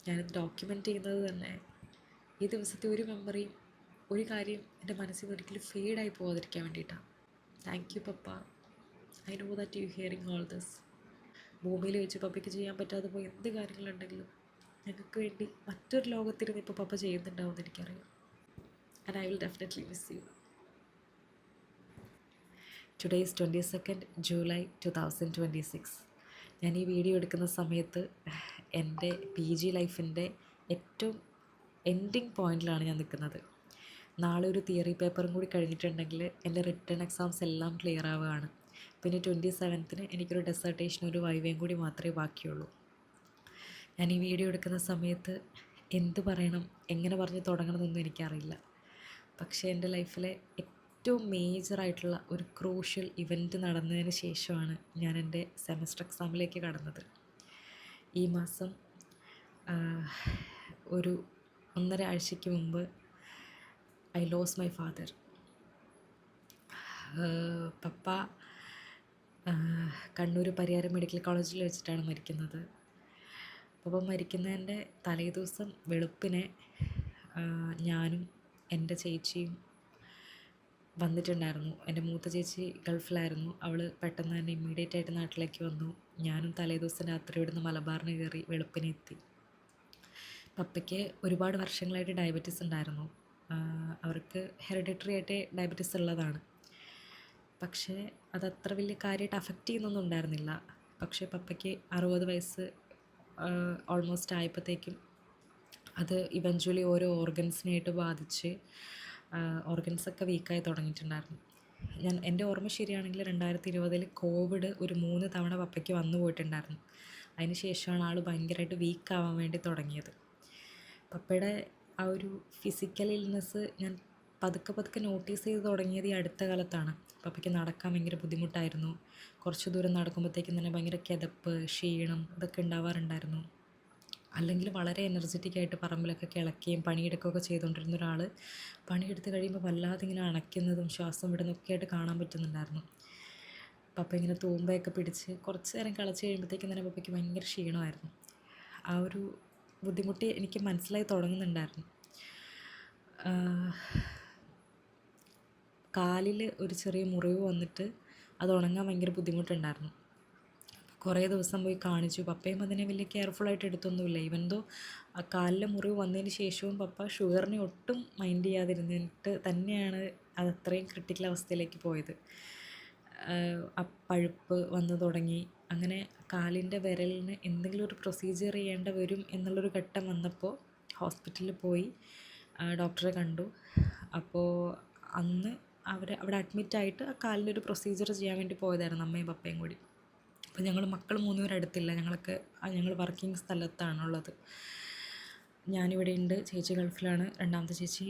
ഞാനിത് ഡോക്യുമെൻ്റ് ചെയ്യുന്നത് തന്നെ ഈ ദിവസത്തെ ഒരു മെമ്മറിയും ഒരു കാര്യം എൻ്റെ മനസ്സിൽ നിന്ന് ഒരിക്കലും ഫെയ്ഡായി പോകാതിരിക്കാൻ വേണ്ടിയിട്ടാണ്. Thank you papa. I know that you hearing all this. ഭൂമിയിൽ വെച്ച് പപ്പയ്ക്ക് ചെയ്യാൻ പറ്റാതെ പോയ എന്ത് കാര്യങ്ങളുണ്ടെങ്കിലും ഞങ്ങൾക്ക് വേണ്ടി മറ്റൊരു ലോകത്തിരുന്ന് ഇപ്പോൾ പപ്പ ചെയ്യുന്നുണ്ടാവുമെന്ന് എനിക്കറിയാം. And I will definitely miss you. Today is 22nd July 2026. ഞാൻ ഈ വീഡിയോ എടുക്കുന്ന സമയത്ത് എൻ്റെ PG ലൈഫിൻ്റെ ഏറ്റവും എൻഡിങ് പോയിൻറ്റിലാണ് ഞാൻ നിൽക്കുന്നത്. നാളെ ഒരു തിയറി പേപ്പറും കൂടി കഴിഞ്ഞിട്ടുണ്ടെങ്കിൽ എൻ്റെ റിട്ടേൺ എക്സാംസ് എല്ലാം ക്ലിയർ ആവുകയാണ്. പിന്നെ 27th എനിക്കൊരു ഡെസർട്ടേഷനും ഒരു വൈവയും കൂടി മാത്രമേ ബാക്കിയുള്ളൂ. ഞാൻ ഈ വീഡിയോ എടുക്കുന്ന സമയത്ത് എന്ത് പറയണം, എങ്ങനെ പറഞ്ഞ് തുടങ്ങണമെന്നൊന്നും എനിക്കറിയില്ല. പക്ഷേ എൻ്റെ ലൈഫിലെ ഏറ്റവും മേജറായിട്ടുള്ള ഒരു ക്രൂഷ്യൽ ഇവൻറ്റ് നടന്നതിന് ശേഷമാണ് ഞാൻ എൻ്റെ സെമസ്റ്റർ എക്സാമിലേക്ക് കടന്നത്. ഈ മാസം ഒരു 1.5 ആഴ്ചയ്ക്ക് മുമ്പ് I lose my father. Papa Kannur Pariyaram medical കോളേജിൽ വെച്ചിട്ടാണ് മരിക്കുന്നത്. പപ്പ മരിക്കുന്നതിൻ്റെ തലേദിവസം വെളുപ്പിനെ ഞാനും എൻ്റെ ചേച്ചിയും വന്നിട്ടുണ്ടായിരുന്നു. എൻ്റെ മൂത്ത ചേച്ചി ഗൾഫിലായിരുന്നു. അവൾ പെട്ടെന്ന് തന്നെ ഇമ്മീഡിയറ്റ് ആയിട്ട് നാട്ടിലേക്ക് വന്നു. ഞാനും തലേദിവസം രാത്രി ഇവിടുന്ന് മലബാറിന് കയറി വെളുപ്പിനെ എത്തി. പപ്പയ്ക്ക് ഒരുപാട് വർഷങ്ങളായിട്ട് ഡയബറ്റീസ് ഉണ്ടായിരുന്നു. അവർക്ക് ഹെറിഡിറ്ററി ആയിട്ട് ഡയബറ്റീസ് ഉള്ളതാണ്. പക്ഷേ അതത്ര വലിയ കാര്യമായിട്ട് അഫക്റ്റ് ചെയ്യുന്നൊന്നും ഉണ്ടായിരുന്നില്ല. പക്ഷേ പപ്പയ്ക്ക് 60 വയസ്സ് ഓൾമോസ്റ്റ് ആയപ്പോഴത്തേക്കും അത് ഇവഞ്ച്വലി ഓരോ ഓർഗൻസിനെയായിട്ട് ബാധിച്ച് ഓർഗൻസൊക്കെ വീക്കായി തുടങ്ങിയിട്ടുണ്ടായിരുന്നു. എൻ്റെ ഓർമ്മ ശരിയാണെങ്കിൽ 2020 കോവിഡ് ഒരു 3 തവണ പപ്പയ്ക്ക് വന്നു പോയിട്ടുണ്ടായിരുന്നു. അതിന് ശേഷമാണ് ആൾ ഭയങ്കരമായിട്ട് വീക്കാവാൻ വേണ്ടി തുടങ്ങിയത്. പപ്പയുടെ ആ ഒരു ഫിസിക്കൽ ഇൽനെസ് ഞാൻ പതുക്കെ നോട്ടീസ് ചെയ്ത് തുടങ്ങിയത് ഈ അടുത്ത കാലത്താണ്. പപ്പയ്ക്ക് നടക്കാൻ ഭയങ്കര ബുദ്ധിമുട്ടായിരുന്നു. കുറച്ച് ദൂരം നടക്കുമ്പോഴത്തേക്കും തന്നെ ഭയങ്കര കിതപ്പ്, ക്ഷീണം ഇതൊക്കെ ഉണ്ടാവാറുണ്ടായിരുന്നു. അല്ലെങ്കിൽ വളരെ എനർജറ്റിക്കായിട്ട് പറമ്പിലൊക്കെ കിളക്കുകയും പണിയെടുക്കുകയൊക്കെ ചെയ്തുകൊണ്ടിരുന്ന ഒരാൾ പണിയെടുത്ത് കഴിയുമ്പോൾ വല്ലാതെ ഇങ്ങനെ അണയ്ക്കുന്നതും ശ്വാസം വിടുന്നതൊക്കെ ആയിട്ട് കാണാൻ പറ്റുന്നുണ്ടായിരുന്നു. പപ്പ ഇങ്ങനെ തൂമ്പയൊക്കെ പിടിച്ച് കുറച്ച് നേരം കളിച്ച് കഴിയുമ്പോഴത്തേക്കും തന്നെ പപ്പയ്ക്ക് ഭയങ്കര ക്ഷീണമായിരുന്നു. ആ ഒരു ബുദ്ധിമുട്ട് എനിക്ക് മനസ്സിലായി തുടങ്ങുന്നുണ്ടായിരുന്നു. കാലിൽ ഒരു ചെറിയ മുറിവ് വന്നിട്ട് അത് ഉണങ്ങാൻ ഭയങ്കര ബുദ്ധിമുട്ടുണ്ടായിരുന്നു. കുറേ ദിവസം പോയി കാണിച്ചു. പപ്പയും അതിനെ വലിയ കെയർഫുള്ളായിട്ട് എടുത്തൊന്നുമില്ല. ഈവൻ ദോ ആ കാലിലെ മുറിവ് വന്നതിന് ശേഷവും പപ്പ ഷുഗറിനെ ഒട്ടും മൈൻഡ് ചെയ്യാതിരുന്നിട്ട് തന്നെയാണ് അത് അത്രയും ക്രിട്ടിക്കൽ അവസ്ഥയിലേക്ക് പോയത്. പഴുപ്പ് വന്നു തുടങ്ങി. അങ്ങനെ കാലിൻ്റെ വിരലിന് എന്തെങ്കിലും ഒരു പ്രൊസീജിയർ ചെയ്യേണ്ട വരും എന്നുള്ളൊരു ഘട്ടം വന്നപ്പോൾ ഹോസ്പിറ്റലിൽ പോയി ഡോക്ടറെ കണ്ടു. അപ്പോൾ അന്ന് അവിടെ അഡ്മിറ്റായിട്ട് ആ കാലിൻ്റെ ഒരു പ്രൊസീജിയർ ചെയ്യാൻ വേണ്ടി പോയതായിരുന്നു അമ്മയും പപ്പയും കൂടി. അപ്പോൾ ഞങ്ങൾ മക്കൾ 3 പേരും അടുത്തില്ല. ഞങ്ങൾ വർക്കിംഗ് സ്ഥലത്താണുള്ളത്. ഞാനിവിടെ ഉണ്ട്, ചേച്ചി ഗൾഫിലാണ്, രണ്ടാമത്തെ ചേച്ചി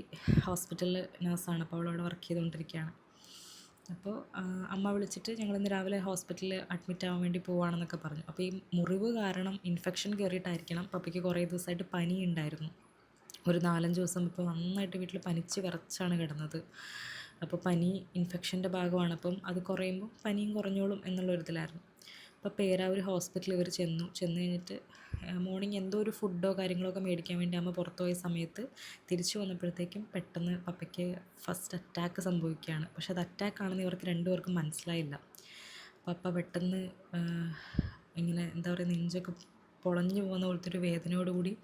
ഹോസ്പിറ്റലിൽ നഴ്സാണ്. അപ്പോൾ അവളവിടെ വർക്ക് ചെയ്തുകൊണ്ടിരിക്കുകയാണ്. അപ്പോൾ അമ്മ വിളിച്ചിട്ട് ഞങ്ങളിന്ന് രാവിലെ ഹോസ്പിറ്റലിൽ അഡ്മിറ്റ് ആവാൻ വേണ്ടി പോവുകയാണെന്നൊക്കെ പറഞ്ഞു. അപ്പോൾ ഈ മുറിവ് കാരണം ഇൻഫെക്ഷൻ കയറിയിട്ടായിരിക്കണം പപ്പയ്ക്ക് കുറേ ദിവസമായിട്ട് പനി ഉണ്ടായിരുന്നു. ഒരു 4-5 ദിവസം ഇപ്പോൾ നന്നായിട്ട് വീട്ടിൽ പനിച്ച് വിറച്ചാണ് കിടന്നത്. അപ്പോൾ പനി ഇൻഫെക്ഷൻ്റെ ഭാഗമാണ്. അപ്പം അത് കുറയുമ്പോൾ പനിയും കുറഞ്ഞോളും എന്നുള്ളൊരിതിലായിരുന്നു. അപ്പോൾ പേരാവൂർ ഹോസ്പിറ്റലിൽ ഇവർ ചെന്നു കഴിഞ്ഞിട്ട് മോർണിംഗ് എന്തോ ഒരു ഫുഡോ കാര്യങ്ങളൊക്കെ മേടിക്കാൻ വേണ്ടി അമ്മ പുറത്തു പോയ സമയത്ത് തിരിച്ചു വന്നപ്പോഴത്തേക്കും പെട്ടെന്ന് പപ്പയ്ക്ക് ഫസ്റ്റ് അറ്റാക്ക് സംഭവിക്കുകയാണ്. പക്ഷെ അത് അറ്റാക്കാണെന്ന് ഇവർക്ക് 2 പേർക്കും മനസ്സിലായില്ല. പപ്പ പെട്ടെന്ന് ഇങ്ങനെ എന്താ പറയുക, നെഞ്ചൊക്കെ പൊളഞ്ഞു പോകുന്ന പോലത്തെ ഒരു വേദനയോടുകൂടി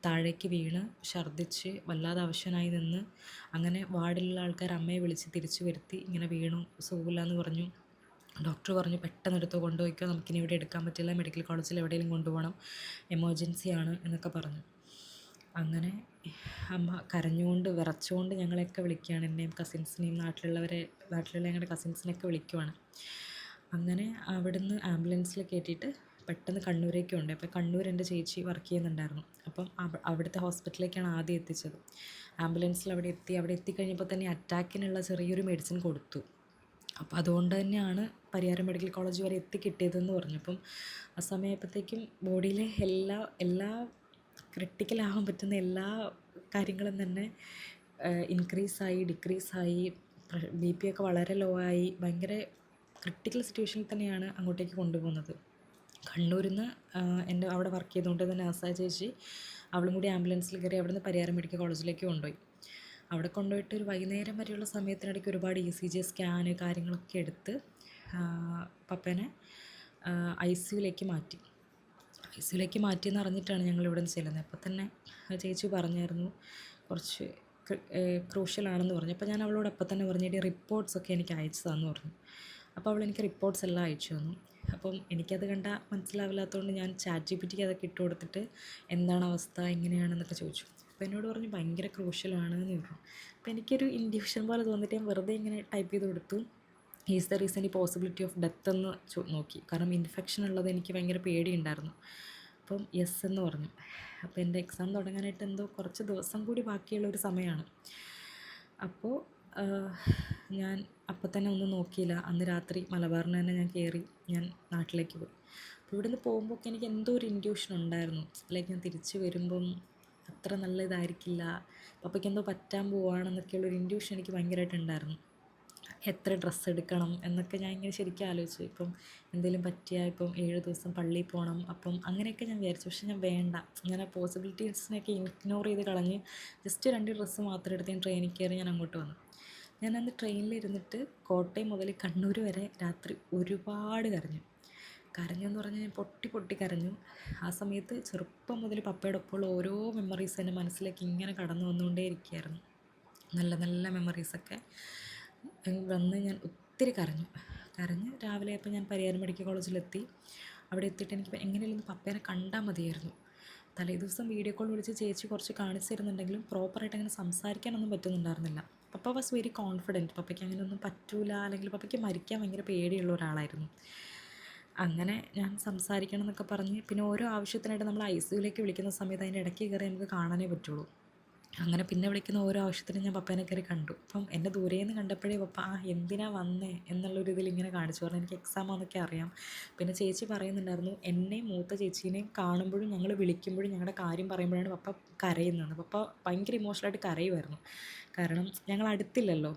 താഴേക്ക് വീണ് ഛർദ്ദിച്ച് വല്ലാതെ അവശനായി നിന്ന്. അങ്ങനെ വാർഡിലുള്ള ആൾക്കാർ അമ്മയെ വിളിച്ച് തിരിച്ചു വരുത്തി. ഇങ്ങനെ വീണു, സുഖമില്ല എന്ന് പറഞ്ഞു. ഡോക്ടർ പറഞ്ഞു പെട്ടെന്ന് എടുത്ത് കൊണ്ടുപോയിക്കോ, നമുക്കിനി ഇവിടെ എടുക്കാൻ പറ്റില്ല, മെഡിക്കൽ കോളേജിൽ എവിടെയെങ്കിലും കൊണ്ടുപോകണം, എമർജൻസിയാണ് എന്നൊക്കെ പറഞ്ഞു. അങ്ങനെ അമ്മ കരഞ്ഞുകൊണ്ട് വിറച്ചുകൊണ്ട് ഞങ്ങളെയൊക്കെ വിളിക്കുകയാണ്. എന്നെയും കസിൻസിനെയും നാട്ടിലുള്ള ഞങ്ങളുടെ കസിൻസിനെയൊക്കെ വിളിക്കുവാണ്. അങ്ങനെ അവിടുന്ന് ആംബുലൻസിൽ കയറ്റിയിട്ട് പെട്ടെന്ന് കണ്ണൂരേക്ക് ഉണ്ട്. അപ്പോൾ കണ്ണൂർ എൻ്റെ ചേച്ചി വർക്ക് ചെയ്യുന്നുണ്ടായിരുന്നു. അപ്പം അവിടുത്തെ ഹോസ്പിറ്റലിലേക്കാണ് ആദ്യം എത്തിച്ചത്. ആംബുലൻസിൽ അവിടെ എത്തിക്കഴിഞ്ഞപ്പോൾ തന്നെ അറ്റാക്കിനുള്ള ചെറിയൊരു മെഡിസിൻ കൊടുത്തു. അപ്പോൾ അതുകൊണ്ട് തന്നെയാണ് പരിയാരം മെഡിക്കൽ കോളേജ് വരെ എത്തിക്കിട്ടിയതെന്ന് പറഞ്ഞു. അപ്പം ആ സമയപ്പോഴത്തേക്കും ബോഡിയിലെ എല്ലാ ക്രിട്ടിക്കലാകാൻ പറ്റുന്ന എല്ലാ കാര്യങ്ങളും തന്നെ ഇൻക്രീസായി ഡിക്രീസായി. BP ഒക്കെ വളരെ ലോ ആയി. ഭയങ്കര ക്രിട്ടിക്കൽ സിറ്റുവേഷനിൽ തന്നെയാണ് അങ്ങോട്ടേക്ക് കൊണ്ടുപോകുന്നത്. കണ്ണൂരിൽ നിന്ന് എൻ്റെ അവിടെ വർക്ക് ചെയ്തുകൊണ്ട് തന്നെ ആസാ ചേച്ചി അവളും കൂടി ആംബുലൻസിൽ കയറി അവിടെ നിന്ന് പരിയാരം മെഡിക്കൽ കോളേജിലേക്ക് കൊണ്ടുപോയി. അവിടെ കൊണ്ടുപോയിട്ട് ഒരു വൈകുന്നേരം വരെയുള്ള സമയത്തിനിടയ്ക്ക് ഒരുപാട് ECG സ്കാന് കാര്യങ്ങളൊക്കെ എടുത്ത് പപ്പേനെ ICUലേക്ക് മാറ്റി. ICUലേക്ക് മാറ്റിയെന്ന് അറിഞ്ഞിട്ടാണ് ഞങ്ങൾ ഇവിടെ നിന്ന് ചെല്ലുന്നത്. അപ്പോൾ തന്നെ ചേച്ചി പറഞ്ഞായിരുന്നു കുറച്ച് ക്രൂഷ്യലാണെന്ന് പറഞ്ഞു. അപ്പോൾ ഞാൻ അവളോട് അപ്പം തന്നെ പറഞ്ഞിട്ട് റിപ്പോർട്ട്സൊക്കെ എനിക്ക് അയച്ചു തന്നു പറഞ്ഞു. അപ്പോൾ അവൾ എനിക്ക് റിപ്പോർട്ട്സ് എല്ലാം അയച്ചു തന്നു. അപ്പം എനിക്കത് കണ്ടാൽ മനസ്സിലാവില്ലാത്തതുകൊണ്ട് ഞാൻ ChatGPT അതൊക്കെ ഇട്ട് കൊടുത്തിട്ട് എന്താണ് അവസ്ഥ എങ്ങനെയാണെന്നൊക്കെ ചോദിച്ചു. അപ്പോൾ എന്നോട് പറഞ്ഞു ഭയങ്കര ക്രൂഷ്യലാണ് എന്ന് പറഞ്ഞു. അപ്പോൾ എനിക്കൊരു ഇൻഡ്യൂഷൻ പോലെ തോന്നിയിട്ട് ഞാൻ വെറുതെ ഇങ്ങനെ ടൈപ്പ് ചെയ്ത് കൊടുത്തു is the reason possibility of death എന്ന് നോക്കി. കാരണം ഇൻഫെക്ഷൻ ഉള്ളത് എനിക്ക് ഭയങ്കര പേടിയുണ്ടായിരുന്നു. അപ്പം യെസ് എന്ന് പറഞ്ഞു. അപ്പോൾ എൻ്റെ എക്സാം തുടങ്ങാനായിട്ട് എന്തോ കുറച്ച് ദിവസം കൂടി ബാക്കിയുള്ളൊരു സമയമാണ്. അപ്പോൾ ഞാൻ അപ്പം തന്നെ ഒന്നും നോക്കിയില്ല. അന്ന് രാത്രി മലബാറിന് തന്നെ ഞാൻ കയറി ഞാൻ നാട്ടിലേക്ക് പോയി. അപ്പോൾ ഇവിടെ നിന്ന് പോകുമ്പോഴൊക്കെ എനിക്ക് എന്തോ ഒരു ഇൻഡ്യൂഷൻ ഉണ്ടായിരുന്നു. ലൈക്ക് ഞാൻ തിരിച്ച് വരുമ്പം അത്ര നല്ല ഇതായിരിക്കില്ല, പപ്പയ്ക്ക് എന്തോ പറ്റാൻ പോവുകയാണെന്നൊക്കെയുള്ളൊരു ഇൻഡ്യൂഷൻ എനിക്ക് ഭയങ്കരമായിട്ടുണ്ടായിരുന്നു. എത്ര ഡ്രസ്സ് എടുക്കണം എന്നൊക്കെ ഞാൻ ഇങ്ങനെ ശരിക്കും ആലോചിച്ചു. ഇപ്പം എന്തെങ്കിലും പറ്റിയാൽ ഇപ്പം 7 ദിവസം പള്ളിയിൽ പോകണം, അപ്പം അങ്ങനെയൊക്കെ ഞാൻ വിചാരിച്ചു. പക്ഷെ ഞാൻ വേണ്ട, അങ്ങനെ പോസിബിലിറ്റീസിനെയൊക്കെ ഇഗ്നോർ ചെയ്ത് കളഞ്ഞ് ജസ്റ്റ് 2 ഡ്രസ്സ് മാത്രം എടുത്ത് ഞാൻ ട്രെയിനിൽ കയറി ഞാൻ അങ്ങോട്ട് വന്നു. ഞാനന്ന് ട്രെയിനിലിരുന്നിട്ട് കോട്ടയം മുതൽ കണ്ണൂർ വരെ രാത്രി ഒരുപാട് കരഞ്ഞു എന്ന് പറഞ്ഞാൽ ഞാൻ പൊട്ടി പൊട്ടി കരഞ്ഞു. ആ സമയത്ത് ചെറുപ്പം മുതൽ പപ്പയുടെ ഒപ്പമുള്ള ഓരോ മെമ്മറീസ് എൻ്റെ മനസ്സിലേക്ക് ഇങ്ങനെ കടന്നു വന്നുകൊണ്ടേ ഇരിക്കുകയായിരുന്നു. നല്ല നല്ല മെമ്മറീസൊക്കെ വന്ന് ഞാൻ ഒത്തിരി കരഞ്ഞ് രാവിലെ ആയപ്പോൾ ഞാൻ പരിയാരം മെഡിക്കൽ കോളേജിലെത്തി. അവിടെ എത്തിയിട്ട് എനിക്ക് എങ്ങനെയല്ലെന്ന് പപ്പേനെ കണ്ടാൽ മതിയായിരുന്നു. തലേ ദിവസം വീഡിയോ കോൾ വിളിച്ച് ചേച്ചി കുറച്ച് കാണിച്ചു തരുന്നുണ്ടെങ്കിലും പ്രോപ്പറായിട്ട് അങ്ങനെ സംസാരിക്കാനൊന്നും പറ്റുന്നുണ്ടായിരുന്നില്ല. പപ്പ വാസ് വെരി കോൺഫിഡൻറ്റ്. പപ്പയ്ക്ക് അങ്ങനെയൊന്നും പറ്റൂല, അല്ലെങ്കിൽ പപ്പയ്ക്ക് മരിക്കാൻ ഭയങ്കര പേടിയുള്ള ഒരാളായിരുന്നു. അങ്ങനെ ഞാൻ സംസാരിക്കണം എന്നൊക്കെ പറഞ്ഞ് പിന്നെ ഓരോ ആവശ്യത്തിനായിട്ട് നമ്മൾ ICUലേക്ക് വിളിക്കുന്ന സമയത്ത് അതിൻ്റെ ഇടയ്ക്ക് കയറി നമുക്ക് കാണാനേ പറ്റുള്ളൂ. അങ്ങനെ പിന്നെ വിളിക്കുന്ന ഓരോ ആവശ്യത്തിനും ഞാൻ പപ്പേനെ കയറി കണ്ടു. അപ്പം എന്നെ ദൂരേന്ന് കണ്ടപ്പോഴേ പപ്പ എന്തിനാ വന്നേ എന്നുള്ളൊരു ഇതിൽ ഇങ്ങനെ കാണിച്ചു പറഞ്ഞു. എനിക്ക് എക്സാമാണെന്നൊക്കെ അറിയാം. പിന്നെ ചേച്ചി പറയുന്നുണ്ടായിരുന്നു എന്നെയും മൂത്ത ചേച്ചീനെയും കാണുമ്പോഴും ഞങ്ങൾ വിളിക്കുമ്പോഴും ഞങ്ങളുടെ കാര്യം പറയുമ്പോഴാണ് പപ്പ കരയുന്നത്. പപ്പ ഭയങ്കര ഇമോഷണലായിട്ട് കരയുമായിരുന്നു. കാരണം ഞങ്ങൾ അടുത്തില്ലല്ലോ.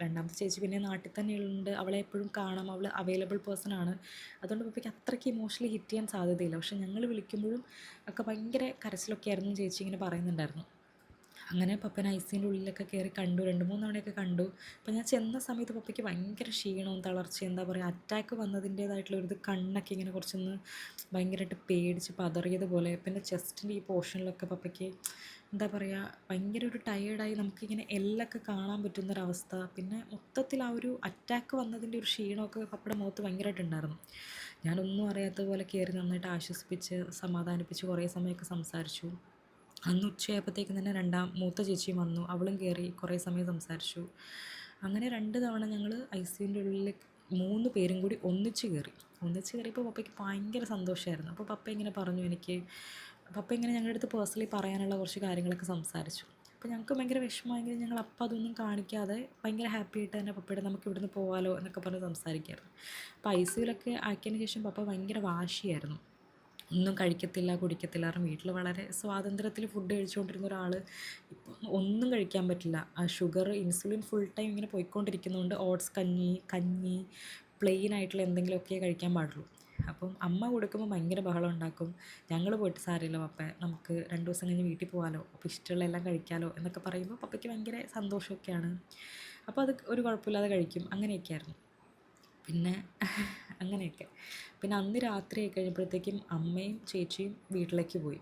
രണ്ടാമത്തെ ചേച്ചി പിന്നെ നാട്ടിൽ തന്നെ ഉണ്ട്, അവളെ എപ്പോഴും കാണാം, അവൾ അവൈലബിൾ പേഴ്സൺ ആണ്. അതുകൊണ്ട് പപ്പയ്ക്ക് അത്രയ്ക്ക് ഇമോഷണലി ഹിറ്റ് ചെയ്യാൻ സാധ്യതയില്ല. പക്ഷെ ഞങ്ങൾ വിളിക്കുമ്പോഴും ഒക്കെ ഭയങ്കര കരച്ചിലൊക്കെ ആയിരുന്നു ചേച്ചി ഇങ്ങനെ പറയുന്നുണ്ടായിരുന്നു. അങ്ങനെ പപ്പനെ ICUൻ്റെ ഉള്ളിലൊക്കെ കയറി കണ്ടു, 2-3 തവണയൊക്കെ കണ്ടു. അപ്പോൾ ഞാൻ ചെന്ന സമയത്ത് പപ്പയ്ക്ക് ഭയങ്കര ക്ഷീണവും തളർച്ചയും, എന്താ പറയുക, അറ്റാക്ക് വന്നതിൻ്റേതായിട്ടുള്ളൊരു കണ്ണൊക്കെ ഇങ്ങനെ കുറച്ചൊന്ന് ഭയങ്കരമായിട്ട് പേടിച്ച് പതറിയതുപോലെ. പിന്നെ ചെസ്റ്റിൻ്റെ ഈ പോർഷനിലൊക്കെ പപ്പയ്ക്ക് എന്താ പറയുക ഭയങ്കര ഒരു ടയേർഡായി, നമുക്കിങ്ങനെ എല്ലൊക്കെ കാണാൻ പറ്റുന്നൊരവസ്ഥ. പിന്നെ മൊത്തത്തിൽ ആ ഒരു അറ്റാക്ക് വന്നതിൻ്റെ ഒരു ക്ഷീണമൊക്കെ പപ്പയുടെ മുഖത്ത് ഭയങ്കരമായിട്ടുണ്ടായിരുന്നു. ഞാനൊന്നും അറിയാത്ത പോലെ കയറി നന്നായിട്ട് ആശ്വസിപ്പിച്ച് സമാധാനിപ്പിച്ച് കുറേ സമയമൊക്കെ സംസാരിച്ചു. അന്ന് ഉച്ചയായപ്പോഴത്തേക്കും തന്നെ മൂത്ത ചേച്ചിയും വന്നു, അവളും കയറി കുറേ സമയം സംസാരിച്ചു. അങ്ങനെ 2 തവണ ഞങ്ങൾ ICUൻ്റെ ഉള്ളിൽ 3 പേരും കൂടി ഒന്നിച്ച് കയറിയപ്പോൾ പപ്പയ്ക്ക് ഭയങ്കര സന്തോഷമായിരുന്നു. അപ്പോൾ പപ്പ ഇങ്ങനെ പറഞ്ഞു എനിക്ക്, പപ്പ ഇങ്ങനെ ഞങ്ങളുടെ അടുത്ത് പേഴ്സണലി പറയാനുള്ള കുറച്ച് കാര്യങ്ങളൊക്കെ സംസാരിച്ചു. അപ്പോൾ ഞങ്ങൾക്ക് ഭയങ്കര വിഷമമായെങ്കിലും ഞങ്ങൾ അപ്പം അതൊന്നും കാണിക്കാതെ ഭയങ്കര ഹാപ്പി ആയിട്ട് തന്നെ പപ്പയുടെ നമുക്ക് ഇവിടുന്ന് പോകാമല്ലോ എന്നൊക്കെ പറഞ്ഞ് സംസാരിക്കായിരുന്നു. അപ്പോൾ ICUവിലൊക്കെ ആക്കിയതിന് ശേഷം പപ്പ ഭയങ്കര വാശിയായിരുന്നു, ഒന്നും കഴിക്കത്തില്ല കുടിക്കത്തില്ല. കാരണം വീട്ടിൽ വളരെ സ്വാതന്ത്ര്യത്തിൽ ഫുഡ് കഴിച്ചുകൊണ്ടിരുന്ന ഒരാൾ ഇപ്പം ഒന്നും കഴിക്കാൻ പറ്റില്ല. ആ ഷുഗർ ഇൻസുലിൻ ഫുൾ ടൈം ഇങ്ങനെ പോയിക്കൊണ്ടിരിക്കുന്നതുകൊണ്ട് ഓട്സ് കഞ്ഞി പ്ലെയിൻ ആയിട്ടുള്ള എന്തെങ്കിലുമൊക്കെ കഴിക്കാൻ പാടുള്ളൂ. അപ്പം അമ്മ കൊടുക്കുമ്പോൾ ഭയങ്കര ബഹളം ഉണ്ടാക്കും. ഞങ്ങൾ പോയിട്ട് സാരമില്ല പപ്പ, നമുക്ക് 2 ദിവസം കഴിഞ്ഞ് വീട്ടിൽ പോകാമല്ലോ, അപ്പോൾ ഇഷ്ടമുള്ള എല്ലാം കഴിക്കാമല്ലോ എന്നൊക്കെ പറയുമ്പോൾ പപ്പയ്ക്ക് ഭയങ്കര സന്തോഷമൊക്കെയാണ്. അപ്പോൾ അത് ഒരു കുഴപ്പമില്ലാതെ കഴിക്കും. അങ്ങനെയൊക്കെയായിരുന്നു. പിന്നെ അങ്ങനെയൊക്കെ. പിന്നെ അന്ന് രാത്രി ആയി കഴിഞ്ഞപ്പോഴത്തേക്കും അമ്മയും ചേച്ചിയും വീട്ടിലേക്ക് പോയി.